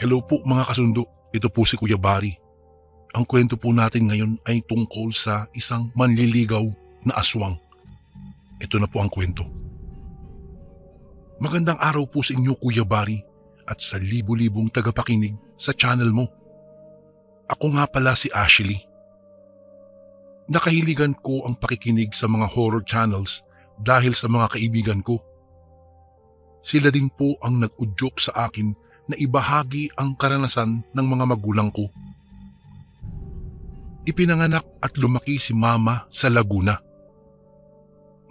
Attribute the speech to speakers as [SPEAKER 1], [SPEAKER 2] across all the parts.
[SPEAKER 1] Hello po mga kasundo, ito po si Kuya Bari. Ang kwento po natin ngayon ay tungkol sa isang manliligaw na aswang. Ito na po ang kwento. Magandang araw po sa inyo Kuya Bari at sa libu-libong tagapakinig sa channel mo. Ako nga pala si Ashley. Nakahiligan ko ang pakikinig sa mga horror channels dahil sa mga kaibigan ko. Sila din po ang nag-udyok sa akin na ibahagi ang karanasan ng mga magulang ko. Ipinanganak at lumaki si Mama sa Laguna.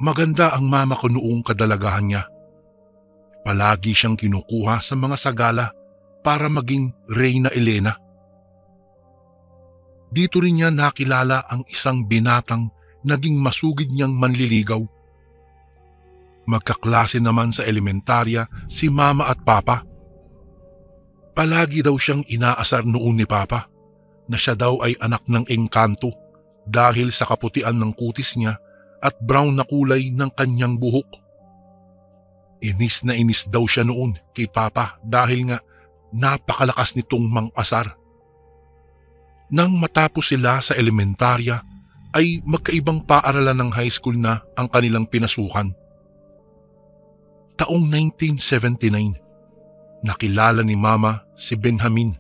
[SPEAKER 1] Maganda ang mama ko noong kadalagahan niya. Palagi siyang kinukuha sa mga sagala para maging Reyna Elena. Dito rin niya nakilala ang isang binatang naging masugid niyang manliligaw. Magkaklase naman sa elementarya si Mama at Papa. Palagi daw siyang inaasar noon ni Papa na siya daw ay anak ng engkanto dahil sa kaputian ng kutis niya at brown na kulay ng kanyang buhok. Inis na inis daw siya noon kay Papa dahil nga napakalakas nitong mang-asar. Nang matapos sila sa elementarya ay magkaibang paaralan ng high school na ang kanilang pinasukan. Taong 1979, nakilala ni Mama si Benjamin.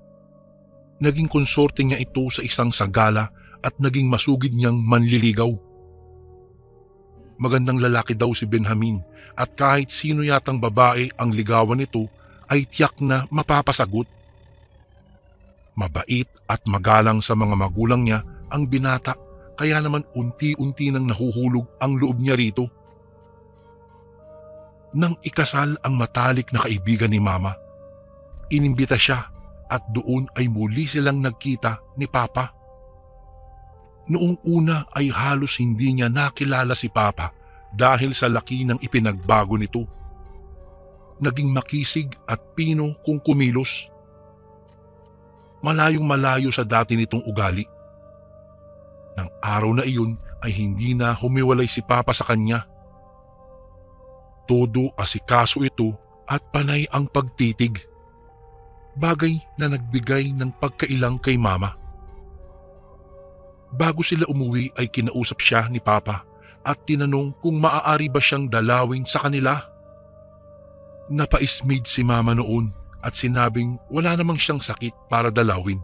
[SPEAKER 1] Naging konsorte niya ito sa isang sagala at naging masugid niyang manliligaw. Magandang lalaki daw si Benjamin at kahit sino yatang babae ang ligawan nito ay tiyak na mapapasagot. Mabait at magalang sa mga magulang niya ang binata kaya naman unti-unti nang nahuhulog ang loob niya rito. Nang ikasal ang matalik na kaibigan ni Mama, inimbita siya at doon ay muli silang nagkita ni Papa. Noong una ay halos hindi niya nakilala si Papa dahil sa laki ng ipinagbago nito. Naging makisig at pino kung kumilos. Malayong malayo sa dati nitong ugali. Nang araw na iyon ay hindi na humiwalay si Papa sa kanya. Todo asikaso ito at panay ang pagtitig. Bagay na nagbigay ng pagkailang kay Mama. Bago sila umuwi ay kinausap siya ni Papa at tinanong kung maaari ba siyang dalawin sa kanila. Napaismid si Mama noon at sinabing wala namang siyang sakit para dalawin.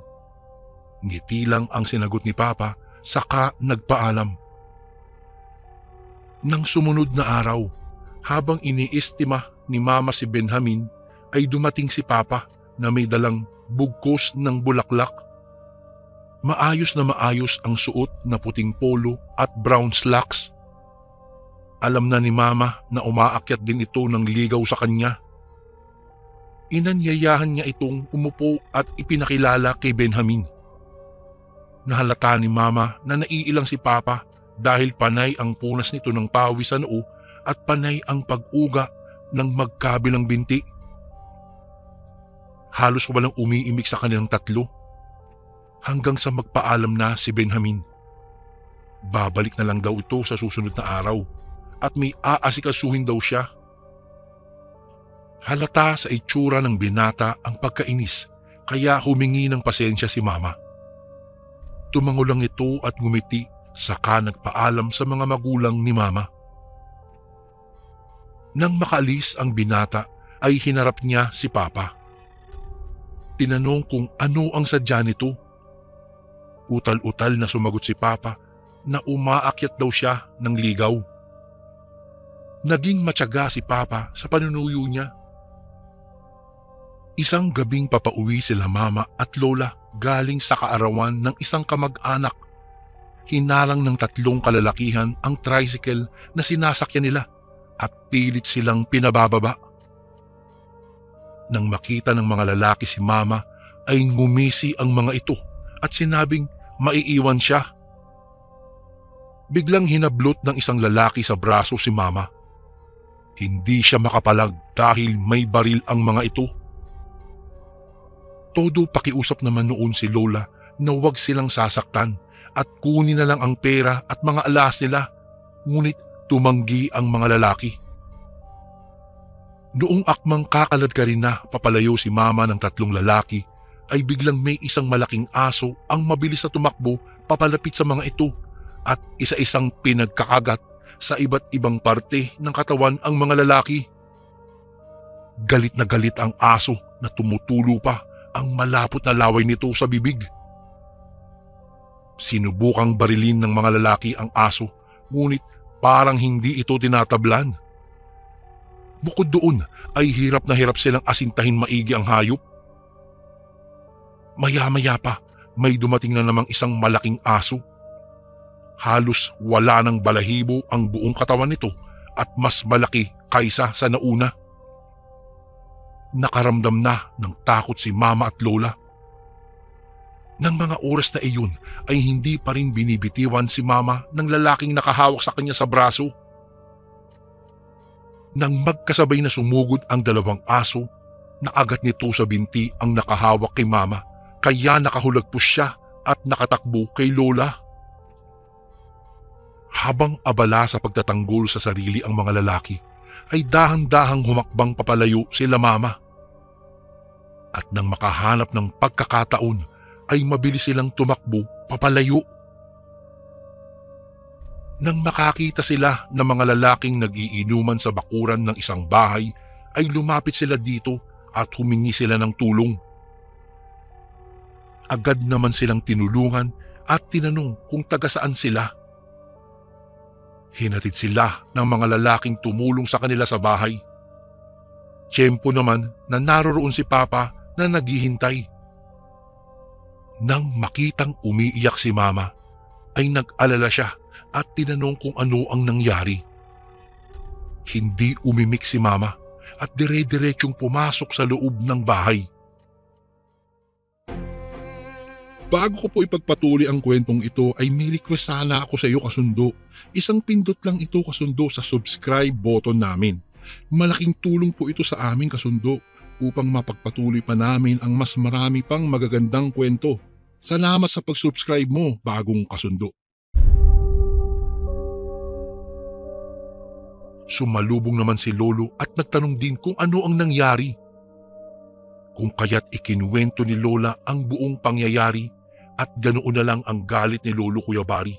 [SPEAKER 1] Ngiti lang ang sinagot ni Papa saka nagpaalam. Nang sumunod na araw, habang iniistima ni Mama si Benjamin ay dumating si Papa na may dalang bugkos ng bulaklak. Maayos na maayos ang suot na puting polo at brown slacks. Alam na ni Mama na umaakyat din ito ng ligaw sa kanya. Inanyayahan niya itong umupo at ipinakilala kay Benjamin. Nahalata ni Mama na naiilang si Papa dahil panay ang punas nito ng pawis sa noo at panay ang pag-uga ng magkabilang binti. Halos walang umiimik sa kanilang tatlo hanggang sa magpaalam na si Benjamin. Babalik na lang daw ito sa susunod na araw at may aasikasuhin daw siya. Halata sa itsura ng binata ang pagkainis kaya humingi ng pasensya si Mama. Tumango lang ito at ngumiti saka nagpaalam sa mga magulang ni Mama. Nang makaalis ang binata ay hinarap niya si Papa. Tinanong kung ano ang sadya nito. Utal-utal na sumagot si Papa na umaakyat daw siya ng ligaw. Naging matyaga si Papa sa panunuyo niya. Isang gabing papauwi sila Mama at Lola galing sa kaarawan ng isang kamag-anak. Hinarang ng 3 kalalakihan ang tricycle na sinasakyan nila at pilit silang pinabababa. Nang makita ng mga lalaki si Mama ay ngumisi ang mga ito at sinabing maiiwan siya. Biglang hinablot ng isang lalaki sa braso si Mama. Hindi siya makapalag dahil may baril ang mga ito. Todo pakiusap naman noon si Lola na huwag silang sasaktan at kunin na lang ang pera at mga alas nila, ngunit tumanggi ang mga lalaki. Noong akmang kakalad ka rin na papalayo si Mama ng 3 lalaki, ay biglang may isang malaking aso ang mabilis na tumakbo papalapit sa mga ito at isa-isang pinagkakagat sa iba't ibang parte ng katawan ang mga lalaki. Galit na galit ang aso na tumutulo pa ang malapot na laway nito sa bibig. Sinubukang barilin ng mga lalaki ang aso, ngunit parang hindi ito tinatablan. Bukod doon ay hirap na hirap silang asintahin maigi ang hayop. Maya-maya pa may dumating na namang isang malaking aso. Halos wala ng balahibo ang buong katawan nito at mas malaki kaysa sa nauna. Nakaramdam na ng takot si Mama at Lola. Nang mga oras na iyon ay hindi pa rin binibitiwan si Mama ng lalaking nakahawak sa kanya sa braso. Nang magkasabay na sumugod ang dalawang aso, naagat nito sa binti ang nakahawak kay Mama, kaya nakahulagpos siya at nakatakbo kay Lola. Habang abala sa pagtatanggol sa sarili ang mga lalaki, ay dahan-dahang humakbang papalayo sila Mama. At nang makahanap ng pagkakataon, ay mabilis silang tumakbo papalayo. Nang makakita sila ng mga lalaking nagiinuman sa bakuran ng isang bahay, ay lumapit sila dito at humingi sila ng tulong. Agad naman silang tinulungan at tinanong kung taga saan sila. Hinatid sila ng mga lalaking tumulong sa kanila sa bahay. Tiyempo naman na naroroon si Papa na naghihintay. Nang makitang umiiyak si Mama, ay nag-alala siya at tinanong kung ano ang nangyari. Hindi umimik si Mama at dire-diretsyong pumasok sa loob ng bahay. Bago ko po ipagpatuloy ang kwentong ito ay may request sana ako sa iyo kasundo. Isang pindot lang ito kasundo sa subscribe button namin. Malaking tulong po ito sa aming kasundo upang mapagpatuloy pa namin ang mas marami pang magagandang kwento. Salamat sa pag-subscribe mo, bagong kasundo. Sumalubong naman si Lolo at nagtanong din kung ano ang nangyari. Kung kaya't ikinuwento ni Lola ang buong pangyayari at ganoon na lang ang galit ni Lolo Kuyabari.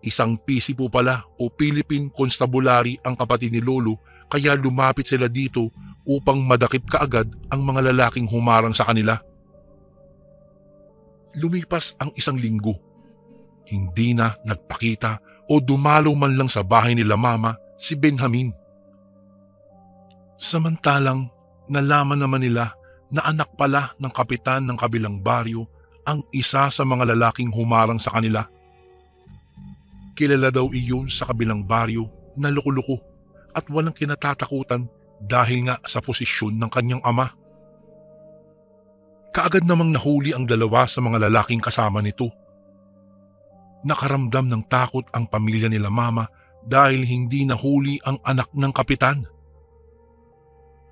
[SPEAKER 1] Isang PC po pala o Philippine Constabulary ang kapatid ni Lolo, kaya lumapit sila dito upang madakip kaagad ang mga lalaking humarang sa kanila. Lumipas ang isang linggo. Hindi na nagpakita o dumalaw man lang sa bahay nila Mama si Benjamin. Samantalang nalaman naman nila na anak pala ng kapitan ng kabilang baryo ang isa sa mga lalaking humarang sa kanila. Kilala daw iyon sa kabilang baryo na loko-loko at walang kinatatakutan dahil nga sa posisyon ng kanyang ama. Kaagad namang nahuli ang dalawa sa mga lalaking kasama nito. Nakaramdam ng takot ang pamilya nila Mama dahil hindi nahuli ang anak ng kapitan.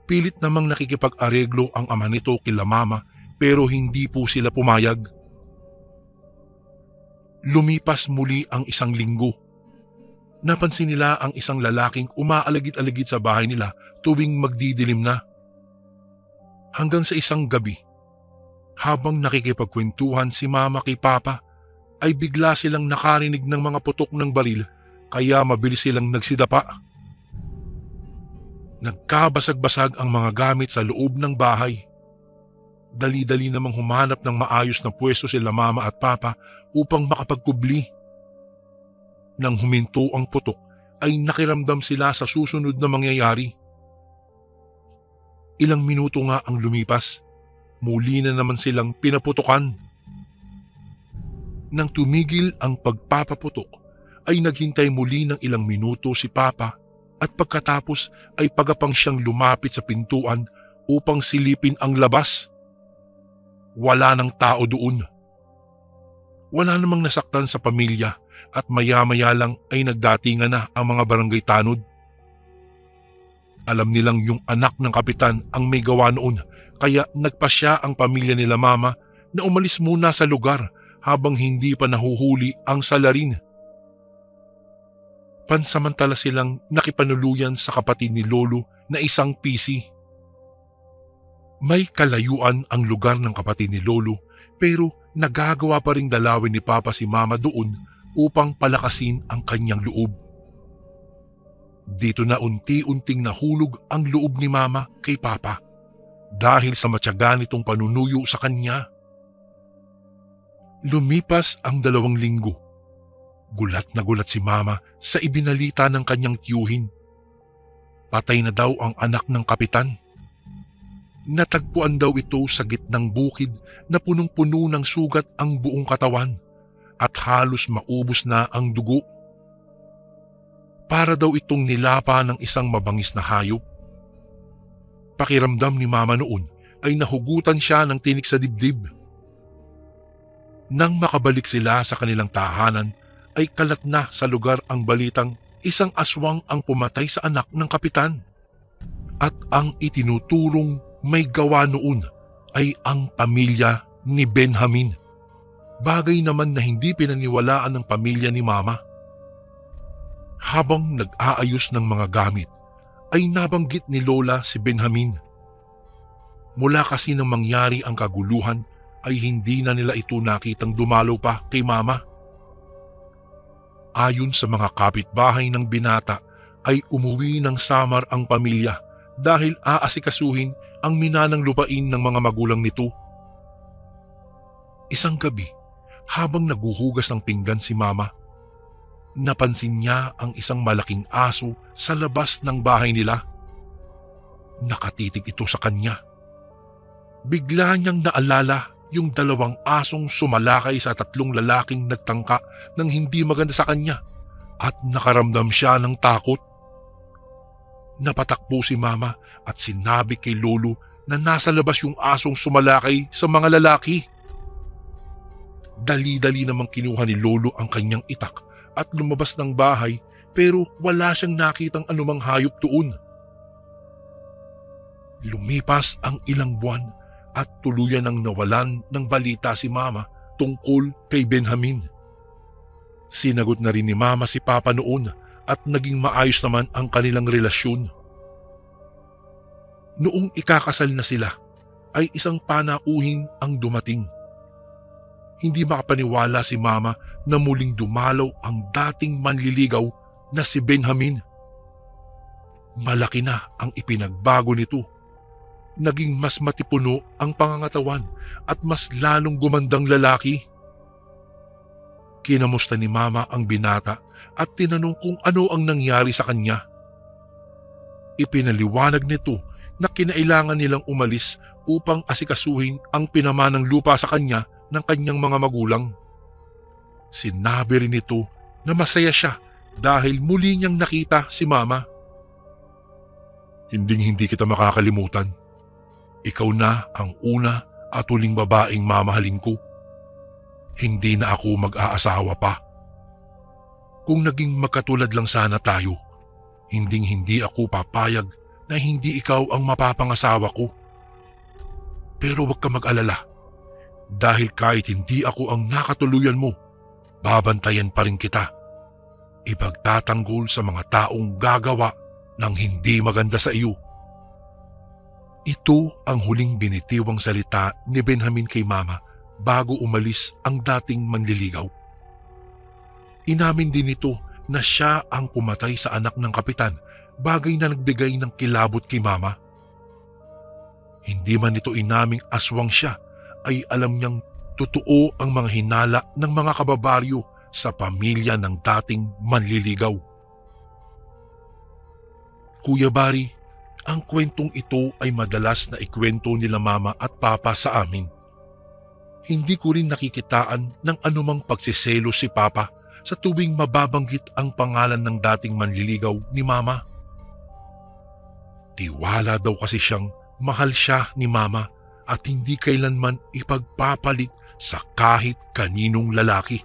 [SPEAKER 1] Pilit namang nakikipag-areglo ang ama nito kila Mama pero hindi po sila pumayag. Lumipas muli ang isang linggo. Napansin nila ang isang lalaking umaalagid-alagid sa bahay nila tuwing magdidilim na. Hanggang sa isang gabi, habang nakikipagkwentuhan si Mama kay Papa, ay bigla silang nakarinig ng mga putok ng baril kaya mabilis silang nagsidapa. Nagkabasag-basag ang mga gamit sa loob ng bahay. Dali-dali namang humanap ng maayos na pwesto sila Mama at Papa upang makapagkubli. Nang huminto ang putok ay nakiramdam sila sa susunod na mangyayari. Ilang minuto nga ang lumipas, muli na naman silang pinaputukan. Nang tumigil ang pagpapaputok ay naghintay muli ng ilang minuto si Papa at pagkatapos ay pagapang siyang lumapit sa pintuan upang silipin ang labas. Wala nang tao doon. Wala namang nasaktan sa pamilya at maya-maya lang ay nagdatingan na ang mga barangay tanod. Alam nilang yung anak ng kapitan ang may gawa noon kaya nagpasya ang pamilya nila Mama na umalis muna sa lugar habang hindi pa nahuhuli ang salarin. Pansamantala silang nakipanuluyan sa kapatid ni Lolo na isang PC. May kalayuan ang lugar ng kapatid ni Lolo pero nagagawa pa ring dalawin ni Papa si Mama doon upang palakasin ang kanyang loob. Dito na unti-unting nahulog ang loob ni Mama kay Papa dahil sa matyaga nitong panunuyo sa kanya. Lumipas ang 2 linggo. Gulat na gulat si Mama sa ibinalita ng kanyang tiyuhin. Patay na daw ang anak ng kapitan. Natagpuan daw ito sa gitnang bukid na punong-puno ng sugat ang buong katawan at halos maubos na ang dugo. Para daw itong nilapa ng isang mabangis na hayop. Pakiramdam ni Mama noon ay nahugutan siya ng tinik sa dibdib. Nang makabalik sila sa kanilang tahanan ay kalat na sa lugar ang balitang isang aswang ang pumatay sa anak ng kapitan. At ang itinuturong may gawa noon ay ang pamilya ni Benjamin. Bagay naman na hindi pinaniwalaan ng pamilya ni Mama. Habang nag-aayos ng mga gamit, ay nabanggit ni Lola si Benjamin. Mula kasi nang mangyari ang kaguluhan ay hindi na nila ito nakitang dumalaw pa kay Mama. Ayon sa mga kapitbahay ng binata ay umuwi ng Samar ang pamilya dahil aasikasuhin ang minanang lupain ng mga magulang nito. Isang gabi, habang naguhugas ng pinggan si Mama, napansin niya ang isang malaking aso sa labas ng bahay nila. Nakatitig ito sa kanya. Bigla niyang naalala yung 2 asong sumalakay sa 3 lalaking nagtangka ng hindi maganda sa kanya at nakaramdam siya ng takot. Napatakbo si Mama at sinabi kay Lolo na nasa labas yung asong sumalakay sa mga lalaki. Dali-dali namang kinuha ni Lolo ang kanyang itak at lumabas ng bahay pero wala siyang nakitang anumang hayop doon. Lumipas ang ilang buwan at tuluyan ng nawalan ng balita si Mama tungkol kay Benjamin. Sinagot na rin ni Mama si Papa noon at naging maayos naman ang kanilang relasyon. Noong ikakasal na sila ay isang panauhin ang dumating. Hindi makapaniwala si Mama na muling dumalaw ang dating manliligaw na si Benjamin. Malaki na ang ipinagbago nito. Naging mas matipuno ang pangangatawan at mas lalong gumandang lalaki. Kinamusta ni Mama ang binata at tinanong kung ano ang nangyari sa kanya. Ipinaliwanag nito na kinailangan nilang umalis upang asikasuhin ang pinamanang lupa sa kanya ng kanyang mga magulang. Sinabi rin nito na masaya siya dahil muli niyang nakita si Mama. Hindi kita makakalimutan. Ikaw na ang una at huling babaeng mamahalin ko. Hindi na ako mag-aasawa pa. Kung naging magkatulad lang sana tayo, hindi ako papayag na hindi ikaw ang mapapangasawa ko. Pero huwag ka mag-alala. Dahil kahit hindi ako ang nakatuluyan mo, babantayan pa rin kita. Ipagtatanggol sa mga taong gagawa ng hindi maganda sa iyo. Ito ang huling binitiwang salita ni Benjamin kay Mama bago umalis ang dating manliligaw. Inamin din nito na siya ang pumatay sa anak ng kapitan, bagay na nagbigay ng kilabot kay Mama. Hindi man nito inaming aswang siya, ay alam niyang totoo ang mga hinala ng mga kababaryo sa pamilya ng dating manliligaw. Kuya Bari, ang kwentong ito ay madalas na ikwento nila Mama at Papa sa amin. Hindi ko rin nakikitaan ng anumang pagsiselo si Papa sa tuwing mababanggit ang pangalan ng dating manliligaw ni Mama. Tiwala daw kasi siyang mahal siya ni Mama at hindi kailanman ipagpapalit sa kahit kaninong lalaki.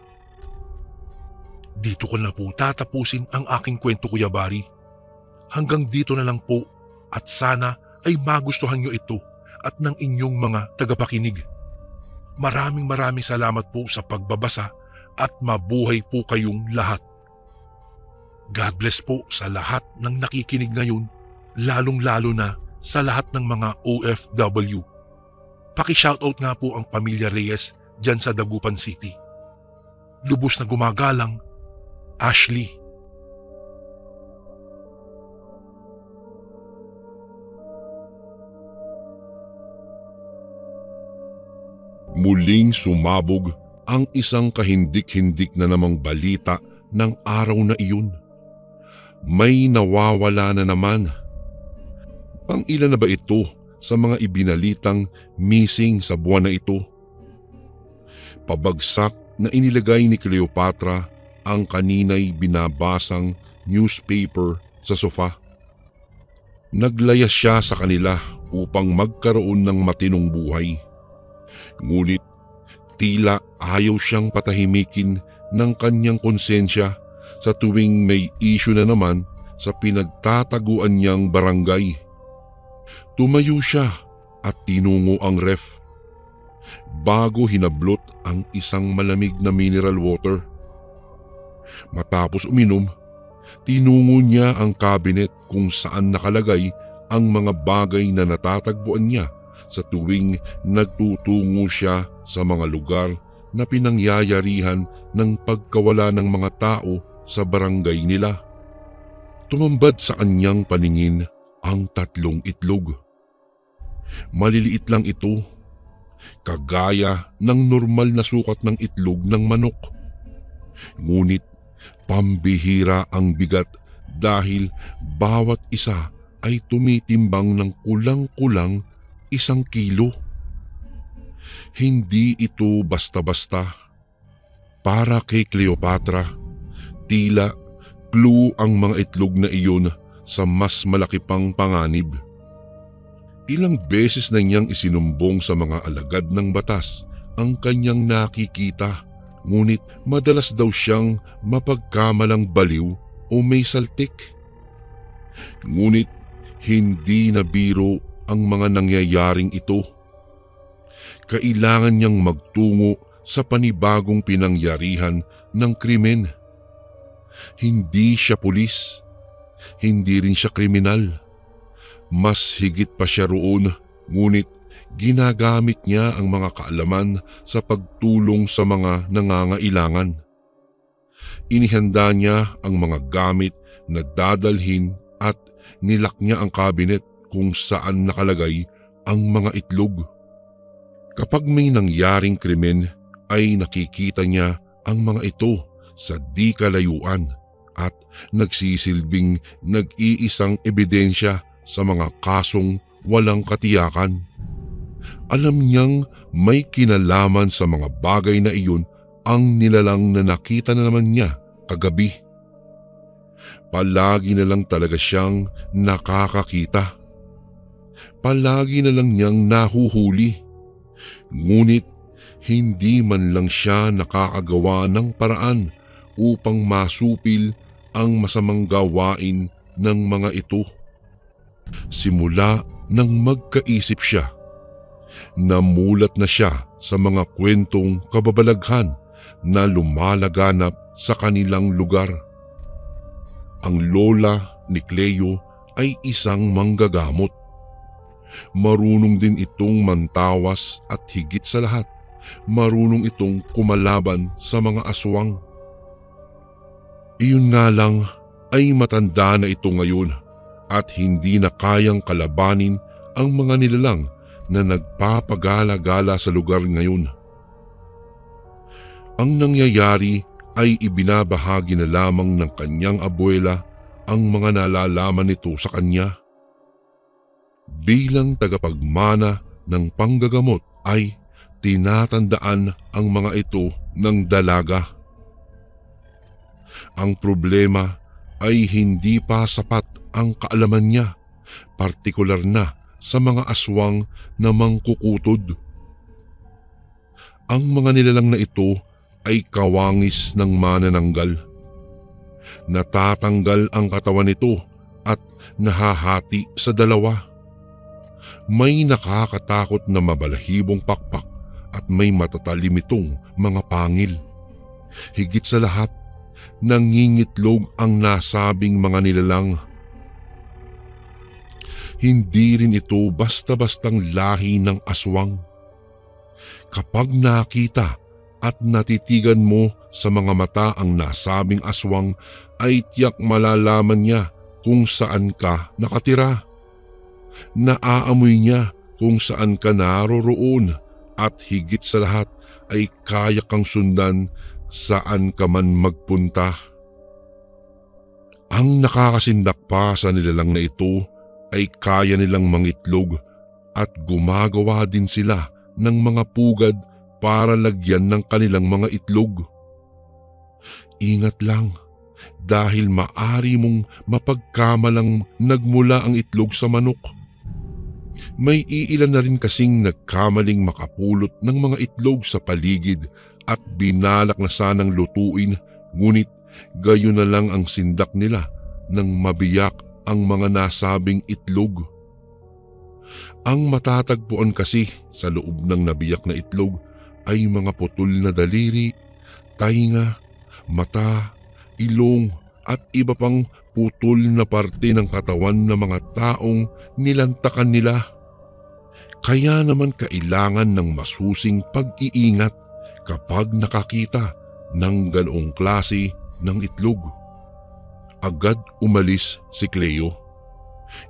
[SPEAKER 1] Dito ko na po tatapusin ang aking kwento, Kuya Bari. Hanggang dito na lang po at sana ay magustuhan nyo ito at ng inyong mga tagapakinig. Maraming salamat po sa pagbabasa at mabuhay po kayong lahat. God bless po sa lahat ng nakikinig ngayon, lalong-lalo na sa lahat ng mga OFW. Paki-shoutout nga po ang pamilya Reyes dyan sa Dagupan City. Lubos na gumagalang, Ashley.
[SPEAKER 2] Muling sumabog ang isang kahindik-hindik na namang balita ng araw na iyon. May nawawala na naman. Pang-ilan na ba ito sa mga ibinalitang missing sa buwan na ito? Pabagsak na inilagay ni Cleopatra ang kanina'y binabasang newspaper sa sofa. Naglayas siya sa kanila upang magkaroon ng matinong buhay. Ngunit tila ayaw siyang patahimikin ng kanyang konsensya sa tuwing may issue na naman sa pinagtataguan niyang barangay. Tumayo siya at tinungo ang ref. Bago hinablot ang isang malamig na mineral water. Matapos uminom, tinungo niya ang cabinet kung saan nakalagay ang mga bagay na natatagpuan niya sa tuwing nagtutungo siya sa mga lugar na pinangyayarihan ng pagkawala ng mga tao sa barangay nila. Tumambad sa kanyang paningin ang 3 itlog. Maliliit lang ito, kagaya ng normal na sukat ng itlog ng manok. Ngunit pambihira ang bigat dahil bawat isa ay tumitimbang ng kulang-kulang 1 kilo. Hindi ito basta-basta. Para kay Cleopatra, tila clue ang mga itlog na iyon sa mas malaki pang panganib. Ilang beses na niyang isinumbong sa mga alagad ng batas ang kanyang nakikita, ngunit madalas daw siyang mapagkamalang baliw o may saltik. Ngunit hindi na biro ang mga nangyayaring ito. Kailangan niyang magtungo sa panibagong pinangyarihan ng krimen. Hindi siya pulis, hindi rin siya kriminal. Mas higit pa siya roon, ngunit ginagamit niya ang mga kaalaman sa pagtulong sa mga nangangailangan. Inihanda niya ang mga gamit na dadalhin at nilak niya ang cabinet kung saan nakalagay ang mga itlog. Kapag may nangyaring krimen ay nakikita niya ang mga ito sa di kalayuan at nagsisilbing nag-iisang ebidensya sa mga kasong walang katiyakan. Alam niyang may kinalaman sa mga bagay na iyon ang nilalang na nakita na naman niya kagabi. Palagi na lang talaga siyang nakakakita. Palagi na lang niyang nahuhuli. Ngunit hindi man lang siya nakakagawa ng paraan upang masupil ang masamang gawain ng mga ito. Simula nang magkaisip siya, namulat na siya sa mga kwentong kababalaghan na lumalaganap sa kanilang lugar. Ang lola ni Cleo ay isang manggagamot. Marunong din itong mantawas at higit sa lahat, marunong itong kumalaban sa mga aswang. Iyon nga lang ay matanda na ito ngayon at hindi na kayang kalabanin ang mga nilalang na nagpapagala-gala sa lugar ngayon. Ang nangyayari ay ibinabahagi na lamang ng kanyang abuela ang mga nalalaman nito sa kanya. Bilang tagapagmana ng panggagamot ay tinatandaan ang mga ito ng dalaga. Ang problema ay hindi pa sapat ang kaalaman niya, partikular na sa mga aswang na mangkukutod. Ang mga nilalang na ito ay kawangis ng manananggal. Natatanggal ang katawan nito at nahahati sa 2. May nakakatakot na mabalahibong pakpak at may matatalim itong mga pangil. Higit sa lahat, nangingitlog ang nasabing mga nilalang. Hindi rin ito basta-bastang lahi ng aswang. Kapag nakita at natitigan mo sa mga mata ang nasabing aswang, ay tiyak malalaman niya kung saan ka nakatira. Naaamoy niya kung saan ka naroroon at higit sa lahat ay kaya kang sundan saan ka man magpunta. Ang nakakasindak pa sa nilalang na ito ay kaya nilang mangitlog at gumagawa din sila ng mga pugad para lagyan ng kanilang mga itlog. Ingat lang dahil maari mong mapagkamalang nagmula ang itlog sa manok. May iilan na rin kasing nagkamaling makapulot ng mga itlog sa paligid at binalak na sanang lutuin, ngunit gayon na lang ang sindak nila nang mabiyak ang mga nasabing itlog. Ang matatagpuan kasi sa loob ng nabiyak na itlog ay mga putol na daliri, tainga, mata, ilong at iba pang putol na parte ng katawan ng mga taong nilantakan nila. Kaya naman kailangan ng masusing pag-iingat kapag nakakita ng ganoong klase ng itlog. Agad umalis si Cleo.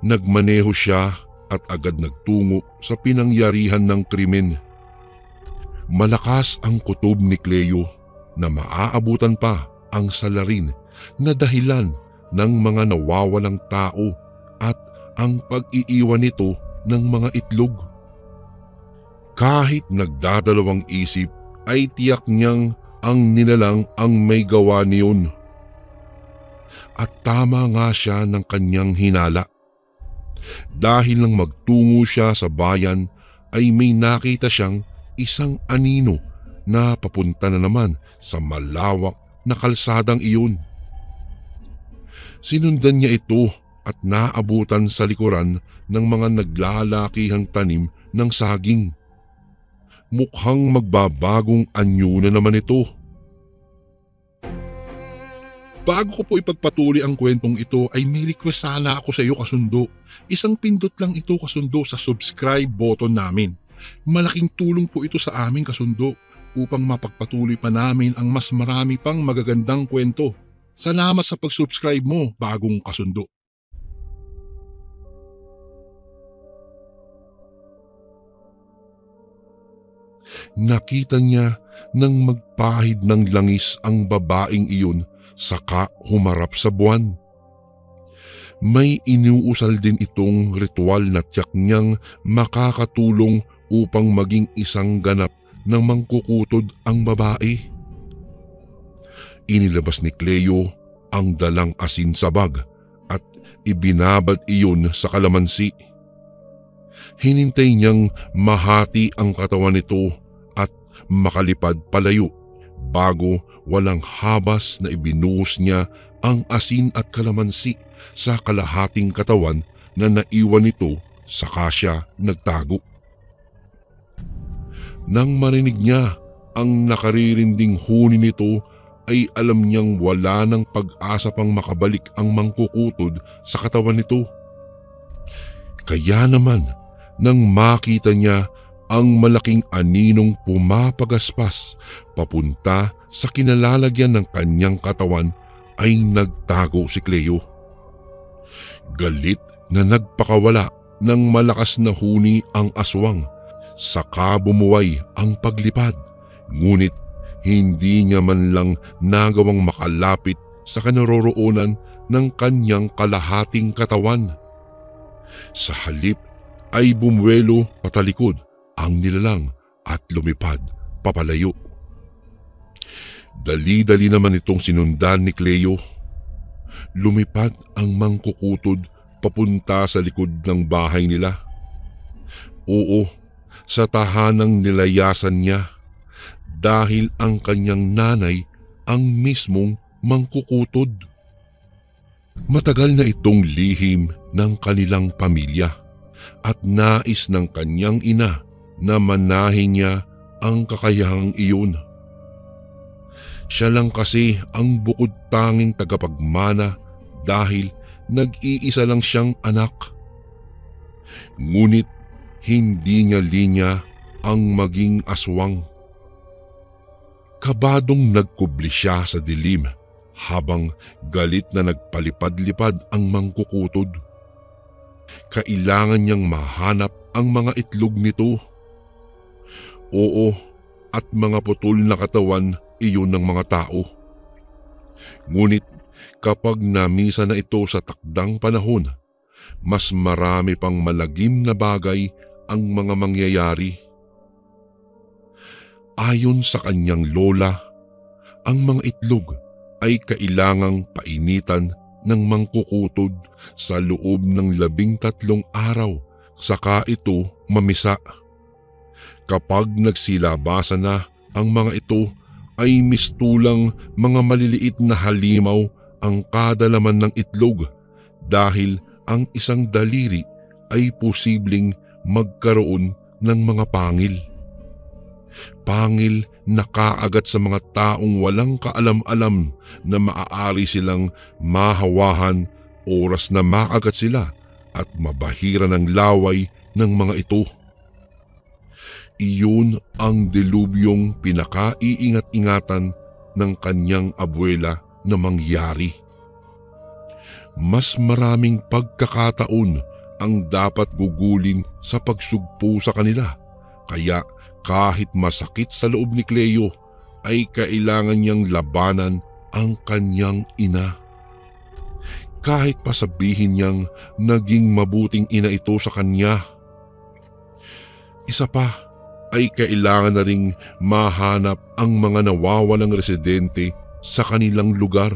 [SPEAKER 2] Nagmaneho siya at agad nagtungo sa pinangyarihan ng krimen. Malakas ang kutob ni Cleo na maaabutan pa ang salarin na dahilan ng mga nawawalang tao at ang pag-iiwan nito ng mga itlog. Kahit nagdadalawang isip ay tiyak niyang ang nilalang ang may gawa niyon. At tama nga siya ng kanyang hinala. Dahil nang magtungo siya sa bayan ay may nakita siyang isang anino na papunta na naman sa malawak na kalsadang iyon. Sinundan niya ito at naabutan sa likuran ng mga naglalakihang tanim ng saging. Mukhang magbabagong anyo na naman ito. Bago ko po ipagpatuloy ang kwentong ito ay may request sana ako sa iyo kasundo. Isang pindot lang ito kasundo sa subscribe button namin. Malaking tulong po ito sa aming kasundo upang mapagpatuloy pa namin ang mas marami pang magagandang kwento. Salamat sa pag-subscribe mo, bagong kasundo. Nakita niya nang magpahid ng langis ang babaeng iyon saka humarap sa buwan. May inuusal din itong ritual na tiyak niyang makakatulong upang maging isang ganap ng mangkukutod ang babae. Inilabas ni Cleo ang dalang asin sa bag at ibinabad iyon sa kalamansi. Hinintay niyang mahati ang katawan nito at makalipad palayo bago walang habas na ibinuhos niya ang asin at kalamansi sa kalahating katawan na naiwan nito saka siya nagtago. Nang marinig niya ang nakaririnding huni nito ay alam niyang wala ng pag-asa pang makabalik ang mangkukutod sa katawan nito. Kaya naman nang makita niya ang malaking aninong pumapagaspas papunta sa kinalalagyan ng kanyang katawan ay nagtago si Cleo. Galit na nagpakawala ng malakas na huni ang aswang saka bumuway ang paglipad, ngunit hindi niya man lang nagawang makalapit sa kinaroroonan ng kanyang kalahating katawan. Sa halip ay bumuwelo patalikod ang nilalang at lumipad papalayo. Dali-dali naman itong sinundan ni Cleo. Lumipad ang mangkukutod papunta sa likod ng bahay nila. Oo, sa tahanang nilayasan niya dahil ang kanyang nanay ang mismong mangkukutod. Matagal na itong lihim ng kanilang pamilya at nais ng kanyang ina na manahin niya ang kakayahang iyon. Siya lang kasi ang bukod tanging tagapagmana dahil nag-iisa lang siyang anak. Ngunit hindi niya linya ang maging aswang. Kabadong nagkubli siya sa dilim habang galit na nagpalipad-lipad ang mangkukutod. Kailangan niyang mahanap ang mga itlog nito. Oo, at mga putol na katawan iyon ng mga tao. Ngunit kapag namisa na ito sa takdang panahon, mas marami pang malagim na bagay ang mga mangyayari. Ayon sa kanyang lola, ang mga itlog ay kailangang painitan ng mangkukutod sa loob ng 13 araw saka ito mamisa. Kapag nagsilabasan na ang mga ito ay mistulang mga maliliit na halimaw ang kada laman ng itlog dahil ang isang daliri ay posibleng magkaroon ng mga pangil. Pangil na kaagat sa mga taong walang kaalam-alam na maaari silang mahawahan oras na makagat sila at mabahira ng laway ng mga ito. Iyon ang dilubyong pinakaiingat-ingatan ng kanyang abuela na mangyari. Mas maraming pagkakataon ang dapat gugulin sa pagsugpo sa kanila, kaya kahit masakit sa loob ni Cleo ay kailangan niyang labanan ang kanyang ina. Kahit pasabihin niyang naging mabuting ina ito sa kanya. Isa pa ay kailangan na ring mahanap ang mga nawawalang residente sa kanilang lugar.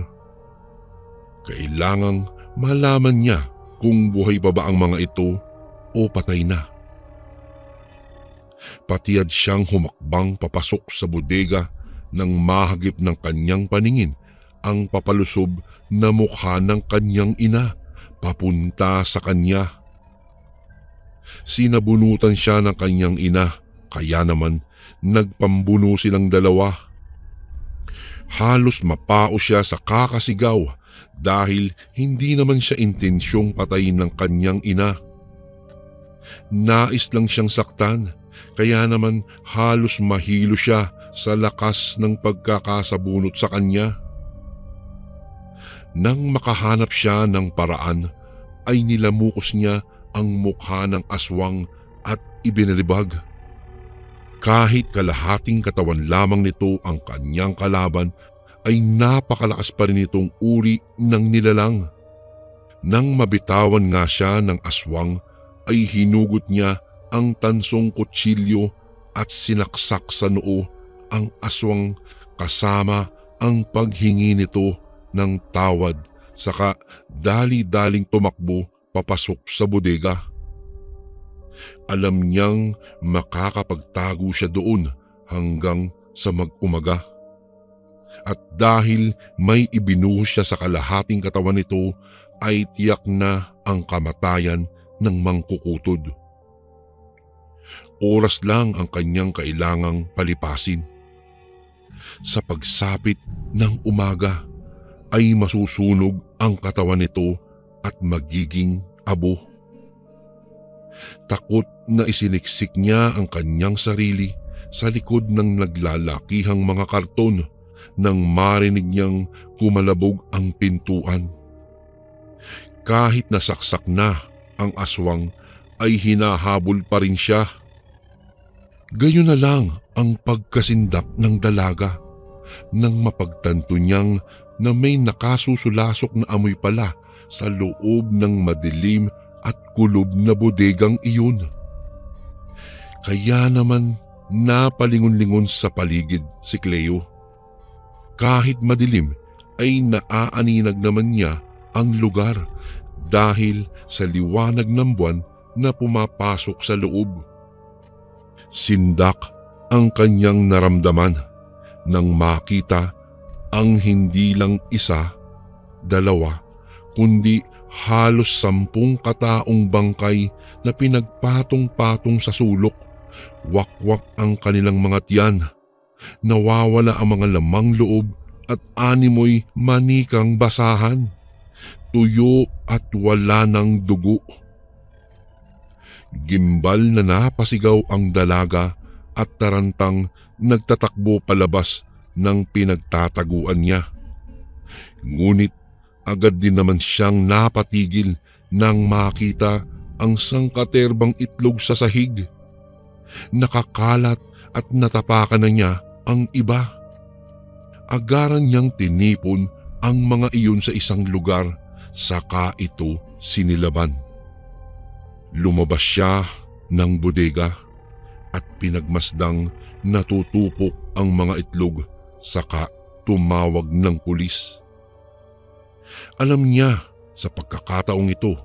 [SPEAKER 2] Kailangang malaman niya kung buhay pa ba ang mga ito o patay na. Patiyad siyang humakbang papasok sa bodega nang mahagip ng kanyang paningin ang papalusob na mukha ng kanyang ina papunta sa kanya. Sinabunutan siya ng kanyang ina, kaya naman nagpambuno silang dalawa. Halos mapao siya sa kakasigaw dahil hindi naman siya intensyong patayin ng kanyang ina. Nais lang siyang saktan, kaya naman halos mahilo siya sa lakas ng pagkakasabunot sa kanya. Nang makahanap siya ng paraan, ay nilamukos niya ang mukha ng aswang at ibinalibag. Kahit kalahating katawan lamang nito ang kanyang kalaban, ay napakalakas pa rin itong uri ng nilalang. Nang mabitawan nga siya ng aswang, ay hinugot niya ang tansong kutsilyo at sinaksak sa noo ang aswang kasama ang paghingi nito ng tawad, saka dali-daling tumakbo papasok sa bodega. Alam niyang makakapagtago siya doon hanggang sa mag-umaga. At dahil may ibinuhos siya sa kalahating katawan nito, ay tiyak na ang kamatayan ng mangkukutod. Oras lang ang kanyang kailangang palipasin. Sa pagsapit ng umaga ay masusunog ang katawan nito at magiging abo. Takot na isiniksik niya ang kanyang sarili sa likod ng naglalakihang mga karton nang marinig niyang kumalabog ang pintuan. Kahit nasaksak na ang aswang ay hinahabol pa rin siya. Gayon na lang ang pagkasindak ng dalaga nang mapagtanto niyang na may nakasusulasok na amoy pala sa loob ng madilim at kulob na bodegang iyon. Kaya naman napalingon-lingon sa paligid si Cleo. Kahit madilim ay naaaninag naman niya ang lugar dahil sa liwanag ng buwan na pumapasok sa loob. Sindak ang kanyang naramdaman nang makita ang hindi lang isa, dalawa, kundi halos 10 kataong bangkay na pinagpatong-patong sa sulok. Wakwak ang kanilang mga tiyan. Nawawala ang mga lamang loob at animoy manikang basahan. Tuyo at wala ng dugo. Gimbal na napasigaw ang dalaga at tarantang nagtatakbo palabas ng pinagtataguan niya. Ngunit agad din naman siyang napatigil nang makita ang sangkaterbang itlog sa sahig. Nakakalat at natapakan na niya ang iba. Agaran niyang tinipon ang mga iyon sa isang lugar, saka ito sinilaban. Lumabas siya ng bodega at pinagmasdang natutupok ang mga itlog, saka tumawag ng pulis. Alam niya sa pagkakataong ito,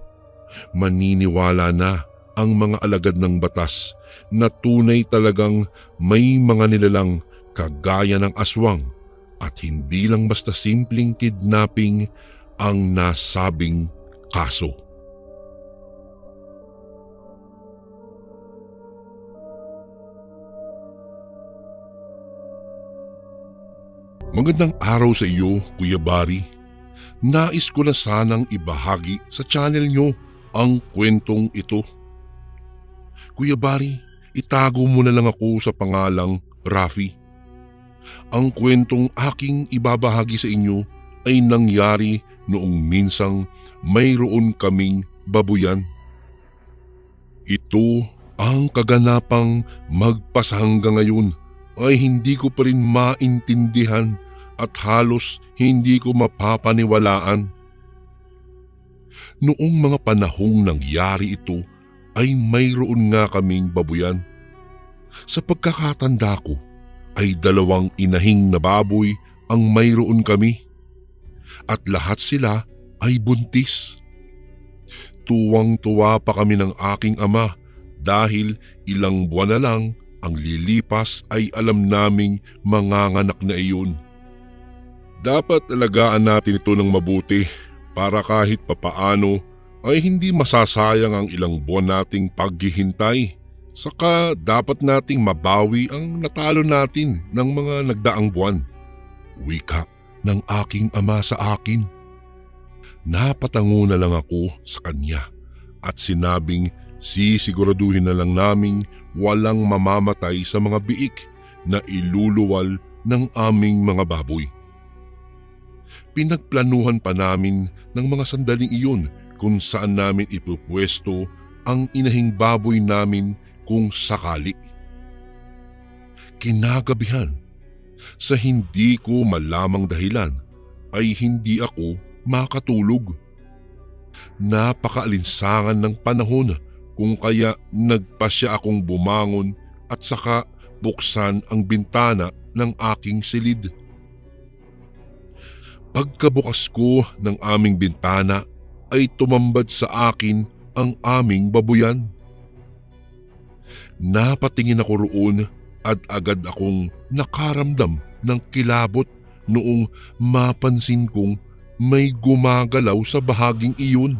[SPEAKER 2] maniniwala na ang mga alagad ng batas na tunay talagang may mga nilalang kagaya ng aswang at hindi lang basta simpleng kidnapping ang nasabing kaso. Magandang araw sa iyo, Kuya Bari. Nais ko na sanang ibahagi sa channel nyo ang kwentong ito. Kuya Bari, itago mo na lang ako sa pangalang Rafi. Ang kwentong aking ibabahagi sa inyo ay nangyari noong minsang mayroon kaming babuyan. Ito ang kaganapang magpasahanggang ngayon ay hindi ko pa rin maintindihan at halos hindi ko mapapaniwalaan. Noong mga panahong nangyari ito ay mayroon nga kaming babuyan. Sa pagkakatanda ko ay 2 inahing na baboy ang mayroon kami at lahat sila ay buntis. Tuwang-tuwa pa kami ng aking ama dahil ilang buwan na lang ang lilipas ay alam naming manganganak na iyon. Dapat alagaan natin ito ng mabuti para kahit papaano ay hindi masasayang ang ilang buwan nating paghihintay. Saka dapat nating mabawi ang natalo natin ng mga nagdaang buwan. Wika ng aking ama sa akin. Napatango na lang ako sa kanya at sinabing sisiguraduhin na lang naming walang mamamatay sa mga biik na iluluwal ng aming mga baboy. Pinagplanuhan pa namin ng mga sandaling iyon kung saan namin ipupwesto ang inahing baboy namin kung sakali. Kinagabihan, sa hindi ko malamang dahilan ay hindi ako makatulog. Napakaalinsangan ng panahon kung kaya nagpasya akong bumangon at saka buksan ang bintana ng aking silid. Pagkabukas ko ng aming bintana ay tumambad sa akin ang aming babuyan. Napatingin ako roon at agad akong nakaramdam ng kilabot noong mapansin kong may gumagalaw sa bahaging iyon.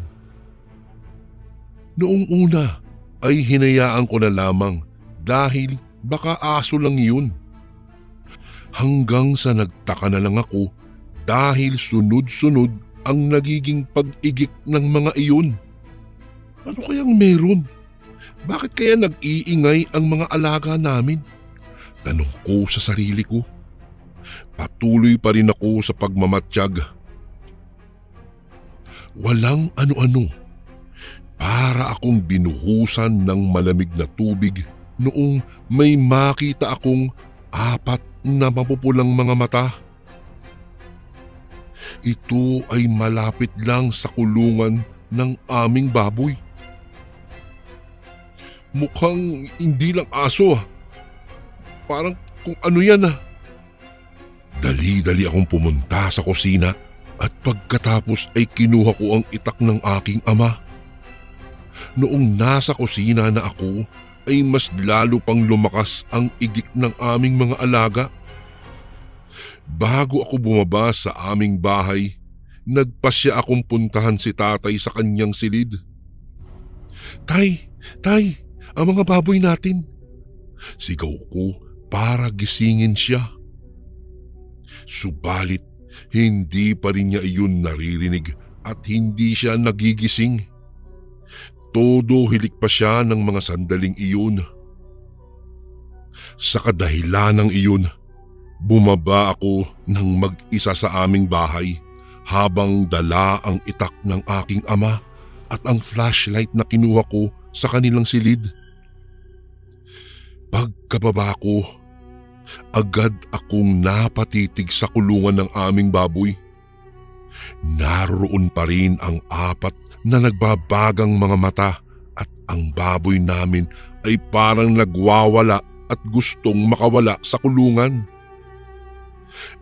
[SPEAKER 2] Noong una ay hinayaan ko na lamang dahil baka aso lang yun. Hanggang sa nagtaka na lang ako dahil sunod-sunod ang nagiging pag-igik ng mga iyon. Ano kayang meron? Bakit kaya nag-iingay ang mga alaga namin? Tanong ko sa sarili ko. Patuloy pa rin ako sa pagmamatiyag. Walang ano-ano. Para akong binuhusan ng malamig na tubig noong may makita akong 4 na mapupulang mga mata. Ito ay malapit lang sa kulungan ng aming baboy. Mukhang hindi lang aso. Parang kung ano yan . Dali-dali akong pumunta sa kusina at pagkatapos ay kinuha ko ang itak ng aking ama. Noong nasa kusina na ako ay mas lalo pang lumakas ang igik ng aming mga alaga. Bago ako bumaba sa aming bahay, nagpasya akong puntahan si tatay sa kanyang silid. Tay, ang mga baboy natin. Sigaw ko para gisingin siya. Subalit, hindi pa rin niya iyon naririnig at hindi siya nagigising. todo hilik pa siya ng mga sandaling iyon. Sa kadahilanang iyon, bumaba ako ng mag-isa sa aming bahay habang dala ang itak ng aking ama at ang flashlight na kinuha ko sa kanilang silid. Pagkababa ko, agad akong napatitig sa kulungan ng aming baboy. Naroon pa rin ang 4 na nagbabagang mga mata at ang baboy namin ay parang nagwawala at gustong makawala sa kulungan.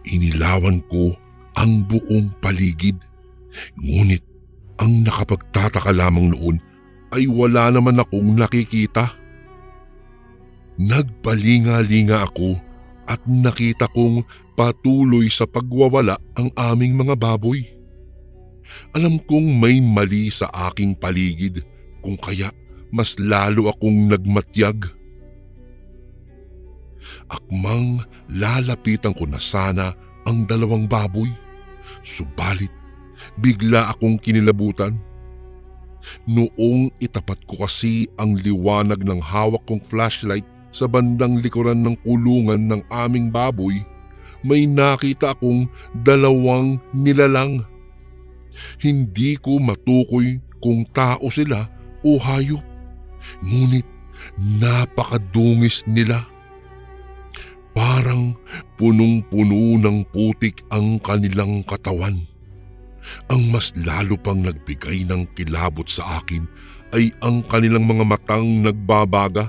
[SPEAKER 2] Inilawan ko ang buong paligid, ngunit ang nakapagtataka lamang noon ay wala naman akong nakikita. Nagpalinga-linga ako at nakita kong patuloy sa pagwawala ang aming mga baboy. Alam kong may mali sa aking paligid, kung kaya mas lalo akong nagmatyag. Akmang lalapitan ko na sana ang 2 baboy, subalit bigla akong kinilabutan. Noong itapat ko kasi ang liwanag ng hawak kong flashlight sa bandang likuran ng kulungan ng aming baboy, may nakita akong 2 nilalang. Hindi ko matukoy kung tao sila o hayop, ngunit napakadungis nila. Parang punong-puno ng putik ang kanilang katawan. Ang mas lalo pang nagbigay ng kilabot sa akin ay ang kanilang mga matang nagbabaga.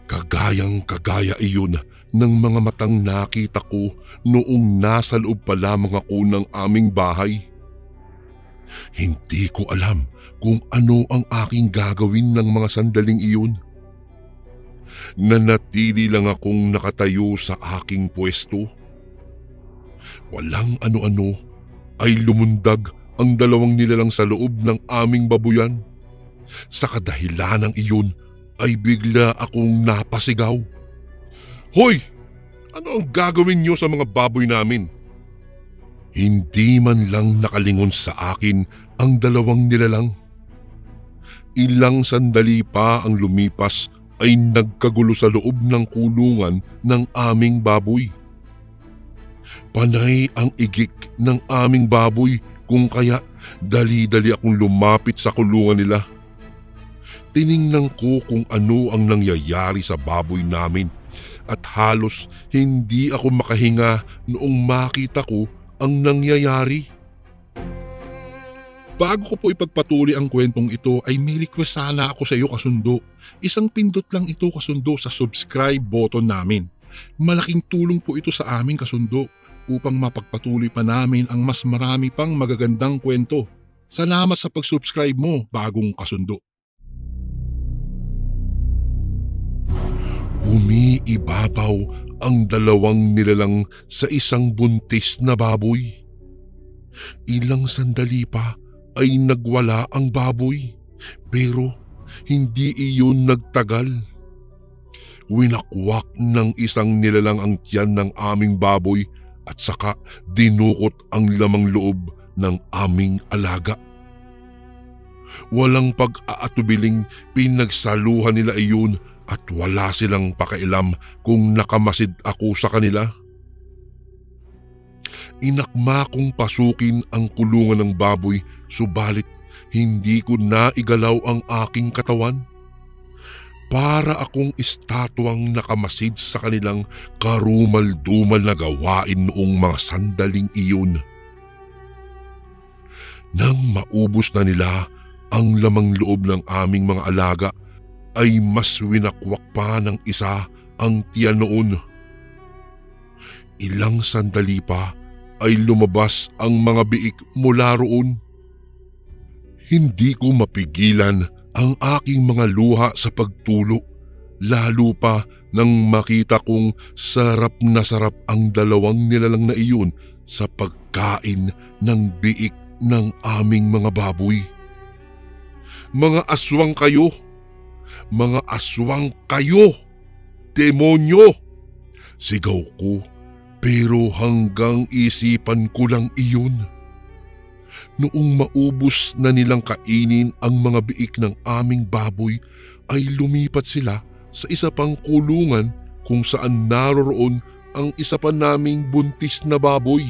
[SPEAKER 2] Kagayang-kagaya iyon ng mga matang nakita ko noong nasa loob pa lamang ako ng aming bahay. Hindi ko alam kung ano ang aking gagawin ng mga sandaling iyon. Nanatili lang akong nakatayo sa aking pwesto. Walang ano-ano ay lumundag ang 2 nilalang sa loob ng aming babuyan. Sa kadahilanang iyon ay bigla akong napasigaw. "Hoy! Ano ang gagawin niyo sa mga baboy namin?" Hindi man lang nakalingon sa akin ang 2 nilalang. Ilang sandali pa ang lumipas ay nagkagulo sa loob ng kulungan ng aming baboy. Panay ang igik ng aming baboy, kung kaya dali-dali akong lumapit sa kulungan nila. Tiningnan ko kung ano ang nangyayari sa baboy namin at halos hindi ako makahinga noong makita ko ang nangyayari. Bago ko po ipagpatuloy ang kwentong ito ay may request sana ako sa iyo kasundo. Isang pindot lang ito kasundo sa subscribe button namin. Malaking tulong po ito sa amin kasundo upang mapagpatuloy pa namin ang mas marami pang magagandang kwento. Salamat sa pag-subscribe mo, bagong kasundo. Umiibabaw ang 2 nilalang sa isang buntis na baboy. Ilang sandali pa ay nagwala ang baboy, pero hindi iyon nagtagal. Winakwak ng isang nilalang ang tiyan ng aming baboy at saka dinukot ang lamang loob ng aming alaga. Walang pag-aatubiling pinagsaluhan nila iyon at wala silang pakialam kung nakamasid ako sa kanila. Inakma kong pasukin ang kulungan ng baboy, subalit hindi ko naigalaw ang aking katawan. Para akong estatwang nakamasid sa kanilang karumal-dumal na gawain noong mga sandaling iyon. Nang maubos na nila ang lamang loob ng aming mga alaga, ay mas winakwak pa ng isa ang tiyan noon. Ilang sandali pa ay lumabas ang mga biik mula roon. Hindi ko mapigilan ang aking mga luha sa pagtulo, lalo pa nang makita kong sarap na sarap ang 2 nilalang na iyon sa pagkain ng biik ng aming mga baboy. "Mga aswang kayo! Mga aswang kayo! Demonyo!" sigaw ko. Pero hanggang isipan ko lang iyon. Noong maubos na nilang kainin ang mga biik ng aming baboy ay lumipat sila sa isa pang kulungan kung saan naroroon ang isa pa naming buntis na baboy.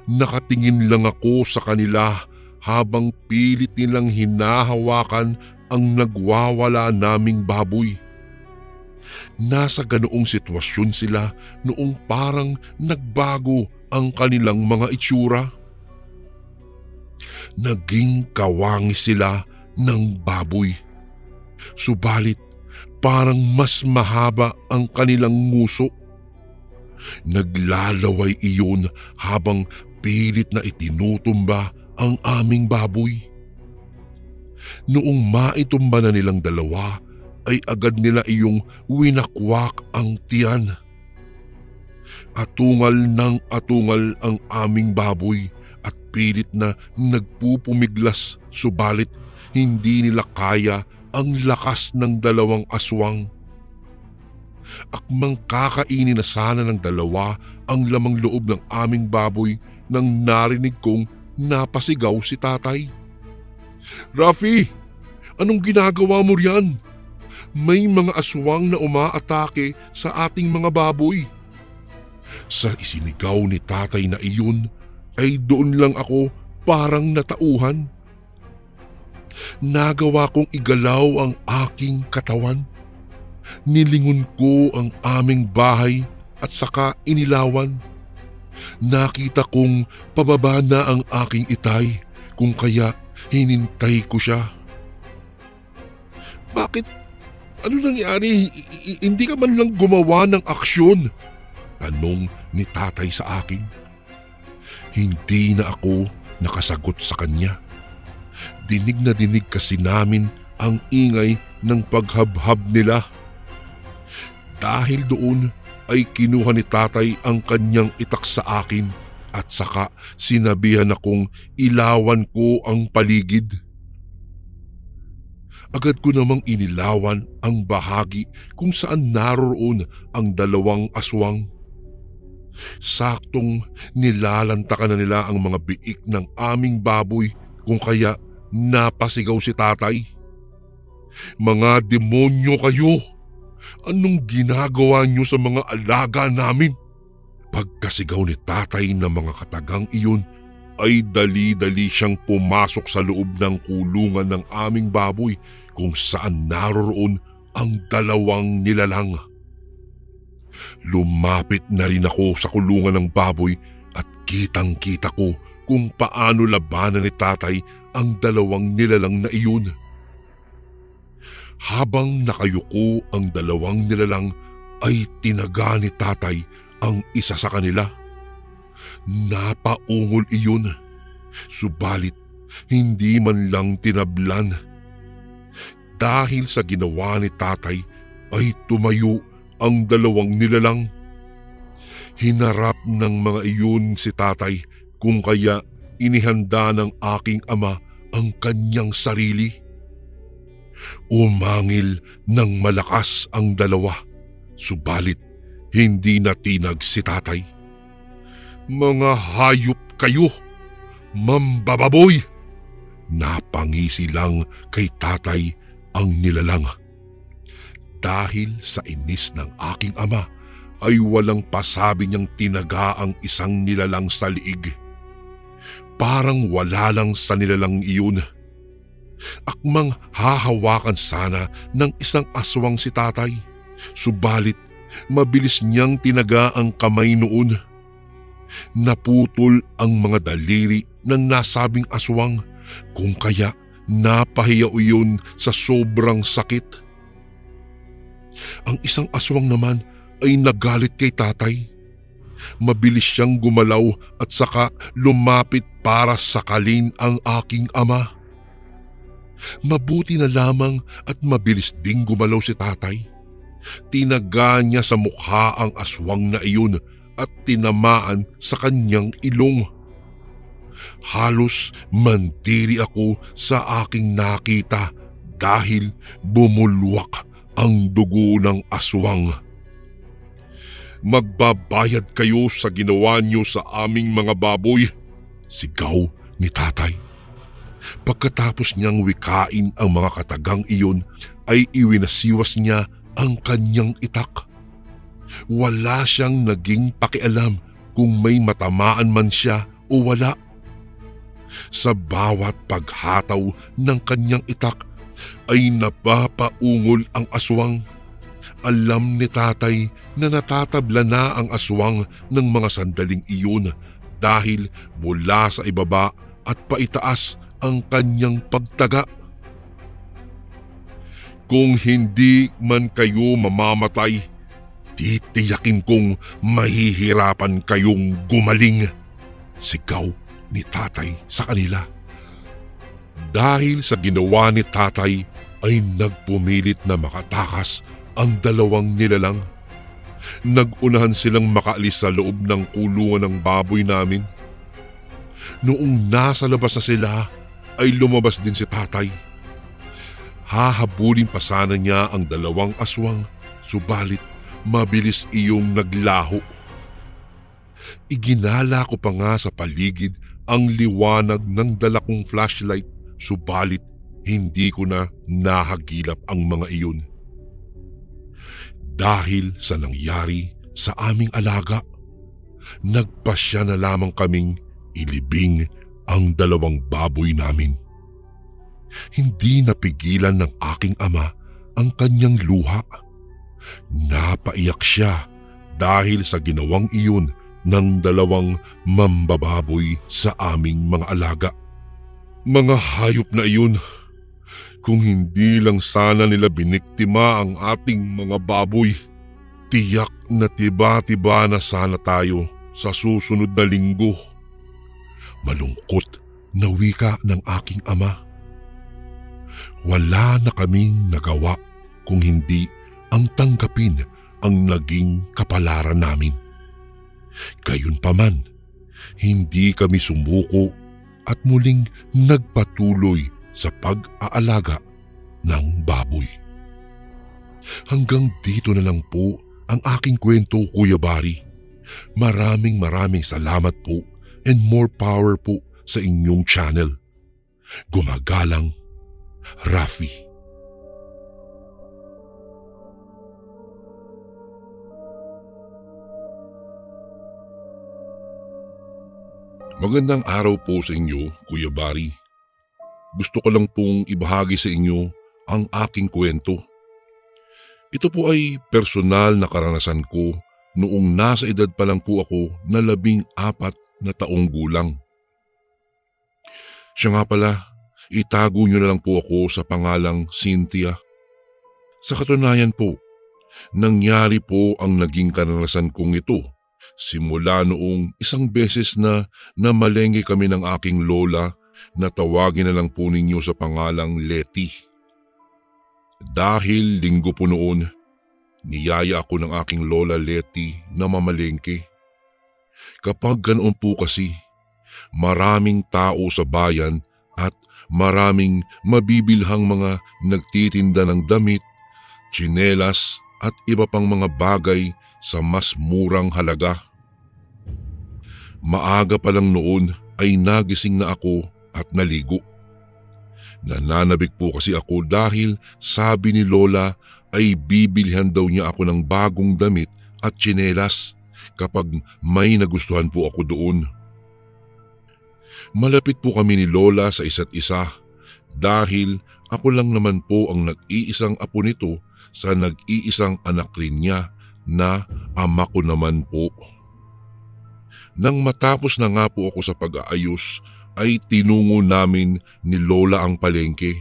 [SPEAKER 2] Nakatingin lang ako sa kanila habang pilit nilang hinahawakan ang nagwawala naming baboy. Nasa ganoong sitwasyon sila noong parang nagbago ang kanilang mga itsura. Naging kawangi sila ng baboy. Subalit parang mas mahaba ang kanilang nguso. Naglalaway iyon habang pilit na itinutumba ang aming baboy. Noong maitumba na nilang dalawa ay agad nila iyong winakwak ang tiyan. Atungal ng atungal ang aming baboy at pilit na nagpupumiglas, subalit hindi nila kaya ang lakas ng dalawang aswang. Akmang kakainin na sana ng dalawa ang lamang loob ng aming baboy nang narinig kong napasigaw si tatay. "Rafi, anong ginagawa mo riyan? May mga aswang na umaatake sa ating mga baboy." Sa isinigaw ni tatay na iyon ay doon lang ako parang natauhan. Nagawa kong igalaw ang aking katawan. Nilingon ko ang aming bahay at saka inilawan. Nakita kong pababa na ang aking itay, kung kaya hinintay ko siya. "Bakit? Ano nangyari? Hindi ka man lang gumawa ng aksyon?" tanong ni tatay sa akin. Hindi na ako nakasagot sa kanya. Dinig na dinig kasi namin ang ingay ng paghabhab nila. Dahil doon ay kinuha ni tatay ang kanyang itak sa akin at saka sinabihan akong ilawan ko ang paligid. Agad ko namang inilawan ang bahagi kung saan naroroon ang dalawang aswang. Saktong nilalantakan na nila ang mga biik ng aming baboy, kung kaya napasigaw si tatay. "Mga demonyo kayo! Anong ginagawa niyo sa mga alaga namin?" Pagkasigaw ni tatay ng mga katagang iyon ay dali-dali siyang pumasok sa loob ng kulungan ng aming baboy kung saan naroroon ang dalawang nilalang. Lumapit na rin ako sa kulungan ng baboy at kitang-kita ko kung paano labanan ni tatay ang dalawang nilalang na iyon. Habang nakayuko ang dalawang nilalang ay tinaga ni tatay ang isa sa kanila. Napaungol iyon, subalit hindi man lang tinablan. Dahil sa ginawa ni tatay ay tumayo ang dalawang nilalang. Hinarap ng mga iyon si tatay, kung kaya inihanda ng aking ama ang kanyang sarili. Umangil ng malakas ang dalawa, subalit hindi natinag si tatay. "Mga hayop kayo, mambababoy!" Napangisi lang kay tatay ang nilalang. Dahil sa inis ng aking ama ay walang pasabi niyang tinaga ang isang nilalang sa liig. Parang wala lang sa nilalang iyon. Akmang hahawakan sana ng isang aswang si tatay, subalit mabilis niyang tinaga ang kamay noon. Naputol ang mga daliri ng nasabing aswang, kung kaya napahiya iyon sa sobrang sakit. Ang isang aswang naman ay nagalit kay tatay. Mabilis siyang gumalaw at saka lumapit para sakalin ang aking ama. Mabuti na lamang at mabilis ding gumalaw si tatay. Tinaga niya sa mukha ang aswang na iyon at tinamaan sa kanyang ilong. Halos mandiri ako sa aking nakita dahil bumulwak ang dugo ng aswang. "Magbabayad kayo sa ginawa niyo sa aming mga baboy," Sigaw ni tatay. Pagkatapos niyang wikain ang mga katagang iyon ay iwinasiwas niya ang kanyang itak. Wala siyang naging pakialam kung may matamaan man siya o wala. Sa bawat paghataw ng kanyang itak ay napapaungol ang aswang. Alam ni tatay na natatabla na ang aswang ng mga sandaling iyon dahil mula sa ibaba at paitaas ang kanyang pagtaga. Kung hindi man kayo mamamatay, titiyakin kong mahihirapan kayong gumaling, sigaw ni tatay sa kanila. Dahil sa ginawa ni tatay ay nagpumilit na makatakas ang dalawang nilalang. Nagunahan silang makaalis sa loob ng kulungan ng baboy namin. Noong nasa labas na sila ay lumabas din si tatay. Hahabulin pa sana niya ang dalawang aswang, subalit mabilis iyong naglaho. Iginala ko pa nga sa paligid ang liwanag ng dala kong flashlight, subalit hindi ko na nahagilap ang mga iyon. Dahil sa nangyari sa aming alaga, nagpasya na lamang kaming ilibing ang dalawang baboy namin. Hindi napigilan ng aking ama ang kanyang luha. Napaiyak siya dahil sa ginawang iyon ng dalawang mambababoy sa aming mga alaga. Mga hayop na iyon, kung hindi lang sana nila biniktima ang ating mga baboy, tiyak na tiba-tiba na sana tayo sa susunod na linggo. Malungkot na wika ng aking ama. Wala na kaming nagawa kung hindi ang tanggapin ang naging kapalaran namin. Gayunpaman, hindi kami sumuko at muling nagpatuloy sa pag-aalaga ng baboy. Hanggang dito na lang po ang aking kwento, Kuya Bari. Maraming salamat po and more power po sa inyong channel. Gumagalang, Rafi. Magandang araw po sa inyo, Kuya Bari. Gusto ko lang pong ibahagi sa inyo ang aking kwento. Ito po ay personal na karanasan ko noong nasa edad pa lang po ako na 14 na taong gulang. Siya nga pala, itago niyo na lang po ako sa pangalang Cynthia. Sa katunayan po, nangyari po ang naging karanasan kong ito simula noong isang beses na namalengke kami ng aking lola na tawagin na lang po ninyo sa pangalang Letty. Dahil linggo po noon, niyaya ako ng aking lola Letty na mamalengke. Kapag ganoon po kasi, maraming tao sa bayan at maraming mabibilhang mga nagtitinda ng damit, tsinelas at iba pang mga bagay sa mas murang halaga. Maaga pa lang noon ay nagising na ako at naligo. Nananabik po kasi ako dahil sabi ni Lola ay bibilhan daw niya ako ng bagong damit at tsinelas kapag may nagustuhan po ako doon. Malapit po kami ni Lola sa isa't isa dahil ako lang naman po ang nag-iisang apo nito sa nag-iisang anak rin niya na ama ko naman po. Nang matapos na nga po ako sa pag-aayos ay tinungo namin ni Lola ang palengke.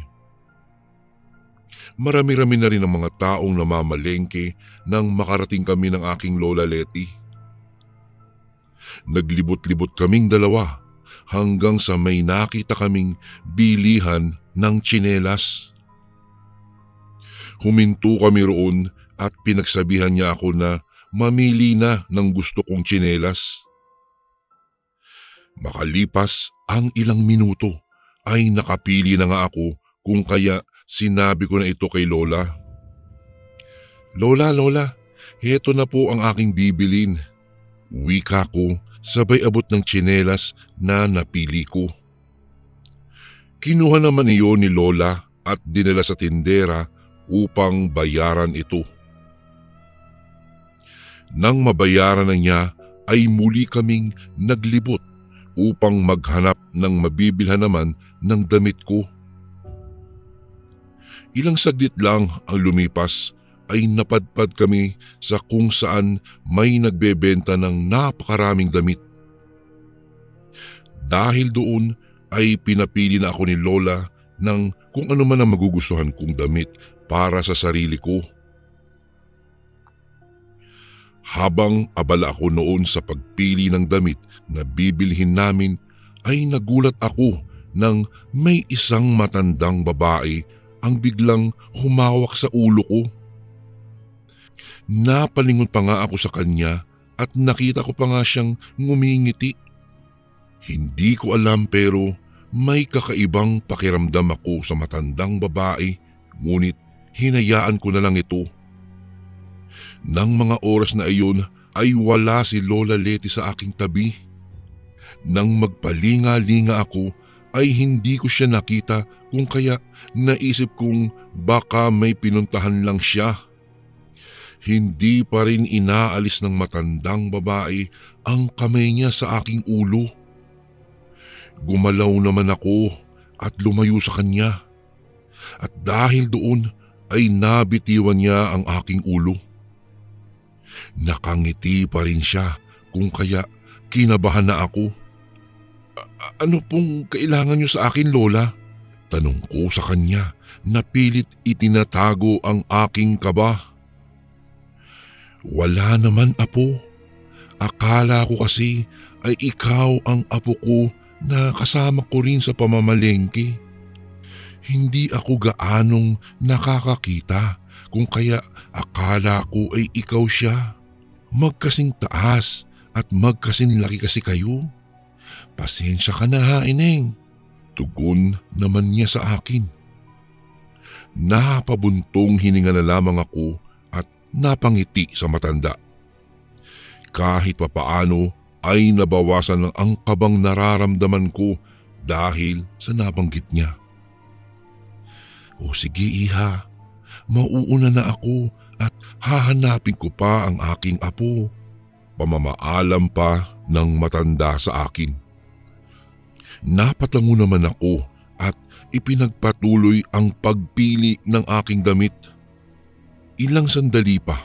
[SPEAKER 2] Marami-rami na rin ang mga taong namamalengke nang makarating kami ng aking Lola Letty. Naglibot-libot kaming dalawa hanggang sa may nakita kaming bilihan ng tsinelas. Huminto kami roon at pinagsabihan niya ako na mamili na ng gusto kong tsinelas. Makalipas ang ilang minuto ay nakapili na nga ako kung kaya sinabi ko na ito kay Lola. Lola, heto na po ang aking bibilin. Wika ko sabay abot ng tsinelas na napili ko. Kinuha naman iyon ni Lola at dinala sa tindera upang bayaran ito. Nang mabayaran na niya ay muli kaming naglibot upang maghanap ng mabibilhan naman ng damit ko. Ilang saglit lang ang lumipas ay napadpad kami sa kung saan may nagbebenta ng napakaraming damit. Dahil doon ay pinapili na ako ni Lola ng kung ano man ang magugustuhan kong damit para sa sarili ko. Habang abala ako noon sa pagpili ng damit na bibilhin namin ay nagulat ako nang may isang matandang babae ang biglang humawak sa ulo ko. Napalingon pa nga ako sa kanya at nakita ko pa nga siyang ngumingiti. Hindi ko alam pero may kakaibang pakiramdam ako sa matandang babae, ngunit hinayaan ko na lang ito. Nang mga oras na iyon ay wala si Lola Leti sa aking tabi. Nang magpalinga-linga ako ay hindi ko siya nakita, kung kaya naisip kong baka may pinuntahan lang siya. Hindi pa rin inaalis ng matandang babae ang kamay niya sa aking ulo. Gumalaw naman ako at lumayo sa kanya. At dahil doon ay nabitiwan niya ang aking ulo. Nakangiti pa rin siya, kung kaya kinabahan na ako. Ano pong kailangan niyo sa akin, Lola? Tanong ko sa kanya na pilit itinatago ang aking kaba. Wala naman, Apo. Akala ko kasi ay ikaw ang apo ko na kasama ko rin sa pamamalengke. Hindi ako gaanong nakakakita, kung kaya akala ko ay ikaw siya. Magkasing taas at magkasing laki kasi kayo. Pasensya ka na ha, Ineng. Tugon naman niya sa akin. Napabuntong hininga na lamang ako at napangiti sa matanda. Kahit papaano ay nabawasan ng ang kabang nararamdaman ko dahil sa nabanggit niya. O sige, Iha, mauuna na ako at hahanapin ko pa ang aking apo. Pamamaalam pa ng matanda sa akin. Napatango naman ako at ipinagpatuloy ang pagpili ng aking damit. Ilang sandali pa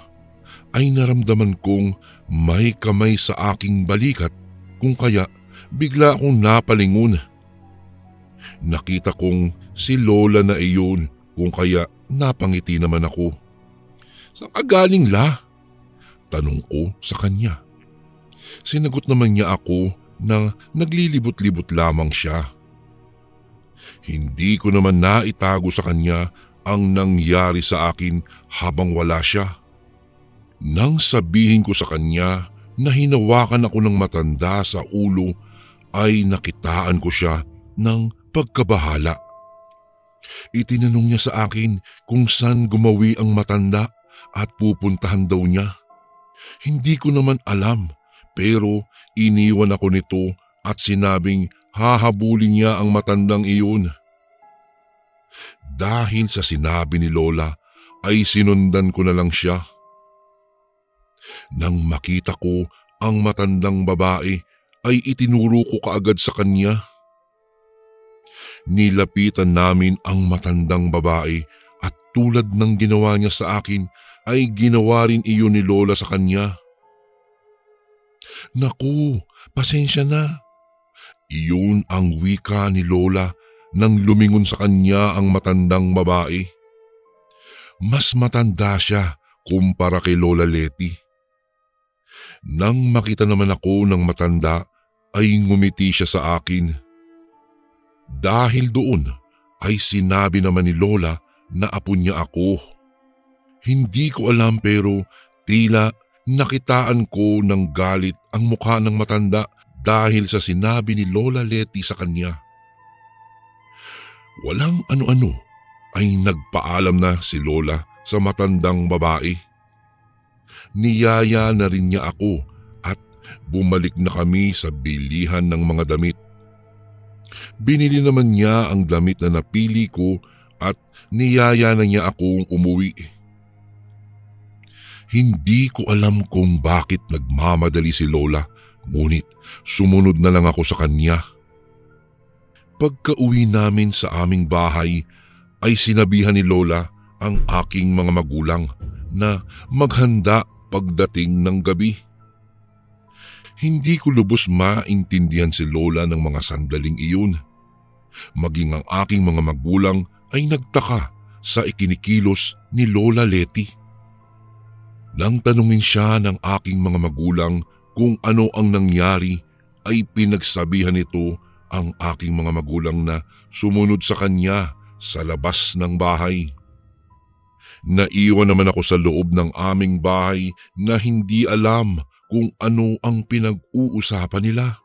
[SPEAKER 2] ay naramdaman kong may kamay sa aking balikat, kung kaya bigla akong napalingon. Nakita kong si Lola na iyon, kung kaya napangiti naman ako. Saan ka galing, La? Tanong ko sa kanya. Sinagot naman niya ako na naglilibot-libot lamang siya. Hindi ko naman naitago sa kanya ang nangyari sa akin habang wala siya. Nang sabihin ko sa kanya na hinawakan ako ng matanda sa ulo ay nakitaan ko siya ng pagkabahala. Itinanong niya sa akin kung saan gumawi ang matanda at pupuntahan daw niya. Hindi ko naman alam, pero iniwan ako nito at sinabing hahabulin niya ang matandang iyon. Dahil sa sinabi ni Lola ay sinundan ko na lang siya. Nang makita ko ang matandang babae ay itinuro ko kaagad sa kanya. Nilapitan namin ang matandang babae at tulad ng ginawa niya sa akin ay ginawa rin iyon ni Lola sa kanya. Naku, pasensya na. Iyon ang wika ni Lola nang lumingon sa kanya ang matandang babae. Mas matanda siya kumpara kay Lola Leti. Nang makita naman ako ng matanda ay ngumiti siya sa akin. Dahil doon ay sinabi naman ni Lola na apo niya ako. Hindi ko alam pero tila nakitaan ko ng galit ang mukha ng matanda dahil sa sinabi ni Lola Leti sa kanya. Walang ano-ano ay nagpaalam na si Lola sa matandang babae. Niyaya na rin niya ako at Bumalik na kami sa bilihan ng mga damit. Binili naman niya ang damit na napili ko at niyaya na niya akong umuwi. Hindi ko alam kung bakit nagmamadali si Lola, ngunit sumunod na lang ako sa kanya. Pagka-uwi namin sa aming bahay ay sinabihan ni Lola ang aking mga magulang na maghanda pagdating ng gabi. Hindi ko lubos maintindihan si Lola ng mga sandaling iyon. Maging ang aking mga magulang ay nagtaka sa ikinikilos ni Lola Letty. Nang tanungin siya ng aking mga magulang kung ano ang nangyari, ay pinagsabihan nito ang aking mga magulang na sumunod sa kanya sa labas ng bahay. Naiwan naman ako sa loob ng aming bahay na hindi alam kung ano ang pinag-uusapan nila.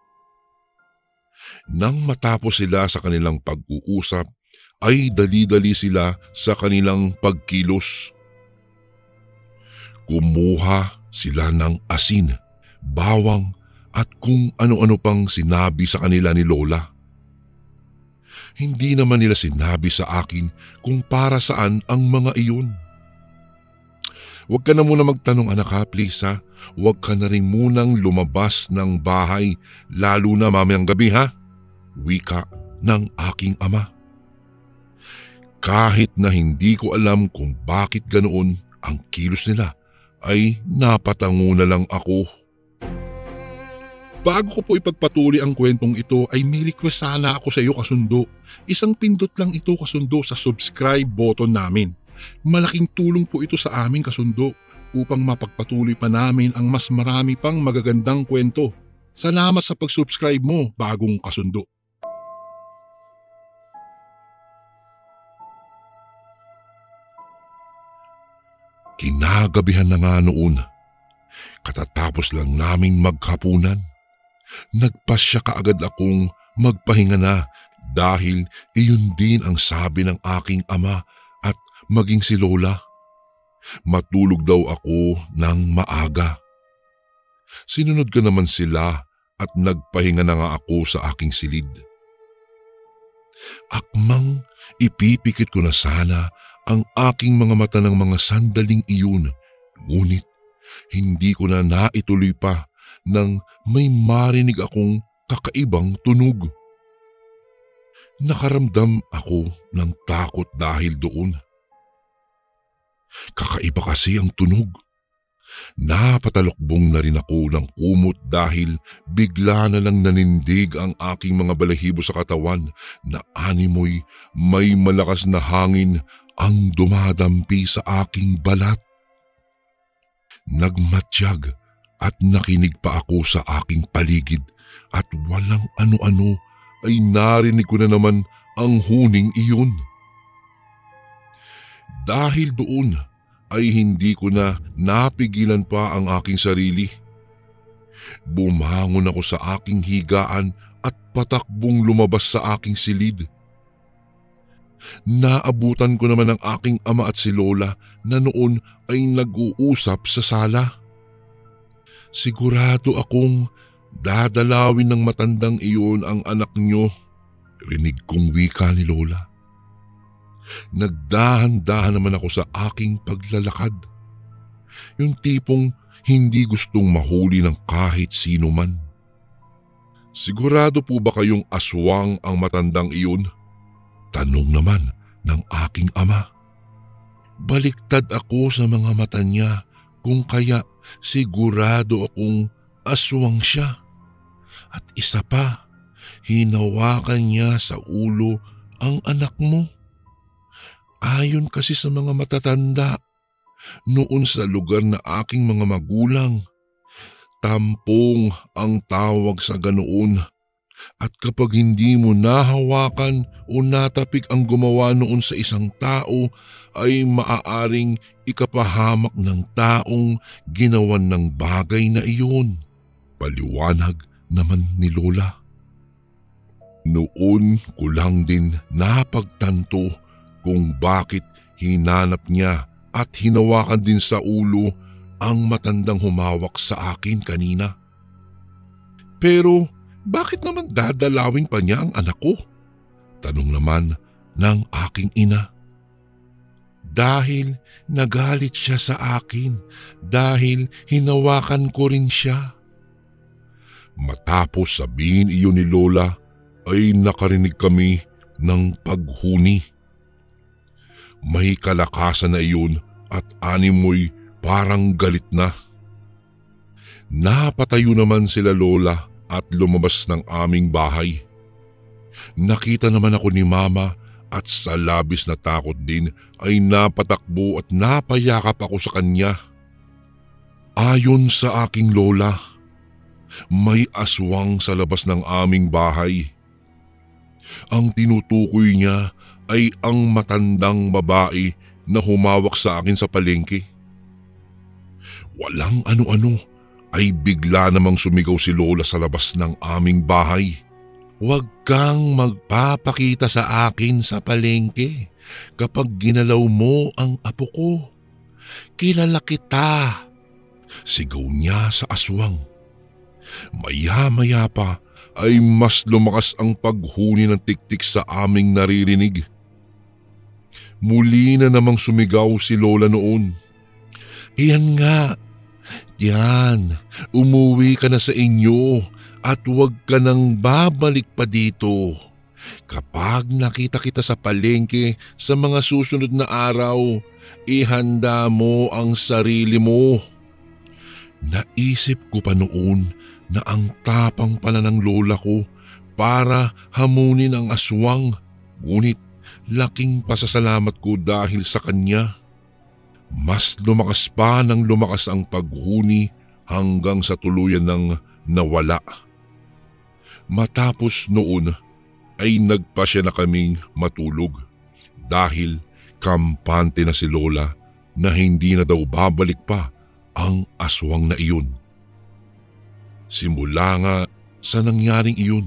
[SPEAKER 2] Nang matapos sila sa kanilang pag-uusap, ay dali-dali sila sa kanilang pagkilos. Kumuha sila ng asin, bawang at kung ano-ano pang sinabi sa kanila ni Lola. Hindi naman nila sinabi sa akin kung para saan ang mga iyon. Huwag ka na muna magtanong anak ha, please ha. Huwag ka na rin munang lumabas ng bahay, lalo na mamayang gabi ha. Wika ng aking ama. Kahit na hindi ko alam kung bakit ganoon ang kilos nila, ay napatango na lang ako.
[SPEAKER 1] Bago ko po ipagpatuloy ang kwentong ito ay may request sana ako sa iyo kasundo. Isang pindot lang ito kasundo sa subscribe button namin. Malaking tulong po ito sa amin kasundo upang mapagpatuloy pa namin ang mas marami pang magagandang kwento. Salamat sa pag-subscribe mo, bagong kasundo.
[SPEAKER 2] Kinagabihan na nga noon. Katatapos lang naming maghapunan. Nagpasya kaagad akong magpahinga na dahil iyon din ang sabi ng aking ama at maging si Lola. Matulog daw ako ng maaga. Sinunod ko naman sila at nagpahinga na nga ako sa aking silid. Akmang ipipikit ko na sana ang aking mga mata ng mga sandaling iyon, ngunit hindi ko na naituloy pa nang may marinig akong kakaibang tunog. Nakaramdam ako ng takot dahil doon. Kakaiba kasi ang tunog. Napatalokbong na rin ako ng kumot dahil bigla na lang nanindig ang aking mga balahibo sa katawan na animoy may malakas na hangin ang dumadampi sa aking balat. Nagmatyag at nakinig pa ako sa aking paligid at walang ano-ano ay narinig ko na naman ang huning iyon. Dahil doon ay hindi ko na napigilan pa ang aking sarili. Bumangon ako sa aking higaan at patakbong lumabas sa aking silid. Naabutan ko naman ang aking ama at si Lola na noon ay nag-uusap sa sala. Sigurado akong dadalawin ng matandang iyon ang anak niyo, rinig kong wika ni Lola. Nagdahan-dahan naman ako sa aking paglalakad. Yung tipong hindi gustong mahuli ng kahit sino man. Sigurado po ba kayong aswang ang matandang iyon? Tanong naman ng aking ama. Baliktad ako sa mga mata niya kung kaya sigurado akong aswang siya. At isa pa, hinawakan niya sa ulo ang anak mo. Ayon kasi sa mga matatanda, noon sa lugar na aking mga magulang, tampong ang tawag sa ganoon. At kapag hindi mo nahawakan o natapik ang gumawa noon sa isang tao, ay maaaring ikapahamak ng taong ginawan ng bagay na iyon. Paliwanag naman ni Lola. Noon ko lang din napagtanto kung bakit hinanap niya at hinawakan din sa ulo ang matandang humawak sa akin kanina. Pero bakit naman dadalawin pa niya ang anak ko? Tanong naman ng aking ina. Dahil nagalit siya sa akin dahil hinawakan ko rin siya. Matapos sabihin iyon ni Lola ay nakarinig kami ng paghuni. May kalakasan na iyon at animoy parang galit na. Napatayo naman sila Lola at lumabas ng aming bahay. Nakita naman ako ni Mama at sa labis na takot din ay napatakbo at napayakap ako sa kanya. Ayon sa aking lola, may aswang sa labas ng aming bahay. Ang tinutukoy niya ay ang matandang babae na humawak sa akin sa palengke. Walang ano-ano ay bigla namang sumigaw si Lola sa labas ng aming bahay. Huwag kang magpapakita sa akin sa palengke kapag ginalaw mo ang apo ko. Kilala kita. Sigaw niya sa aswang. Maya-maya pa ay mas lumakas ang paghuni ng tiktik sa aming naririnig. Muli na namang sumigaw si Lola noon. Iyan nga, yan, umuwi ka na sa inyo. At huwag ka nang babalik pa dito. Kapag nakita kita sa palengke sa mga susunod na araw, ihanda mo ang sarili mo. Naisip ko pa noon na ang tapang pala ng lola ko para hamunin ang aswang. Ngunit laking pasasalamat ko dahil sa kanya. Mas lumakas pa ng lumakas ang paghuni hanggang sa tuluyan ng nawala. Matapos noon ay nagpasya na kaming matulog dahil kampante na si Lola na hindi na daw babalik pa ang aswang na iyon. Simula nga sa nangyaring iyon,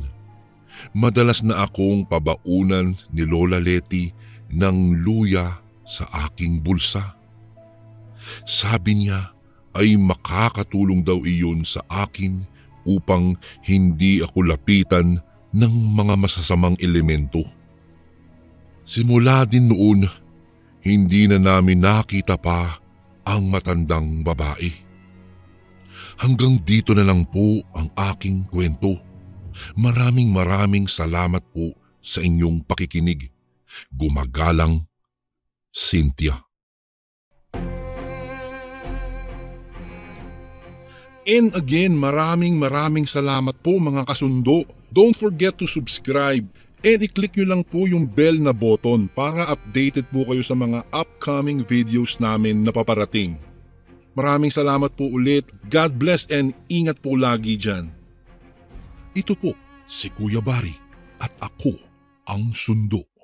[SPEAKER 2] madalas na akong pabaunan ni Lola Leti ng luya sa aking bulsa. Sabi niya ay makakatulong daw iyon sa akin upang hindi ako lapitan ng mga masasamang elemento. Simula din noon, hindi na namin nakita pa ang matandang babae. Hanggang dito na lang po ang aking kwento. Maraming salamat po sa inyong pakikinig. Gumagalang, Cynthia.
[SPEAKER 1] And again, maraming salamat po mga kasundo. Don't forget to subscribe and i-click nyo lang po yung bell na button para updated po kayo sa mga upcoming videos namin na paparating. Maraming salamat po ulit. God bless and ingat po lagi dyan. Ito po si Kuya Bari at ako ang Sundo.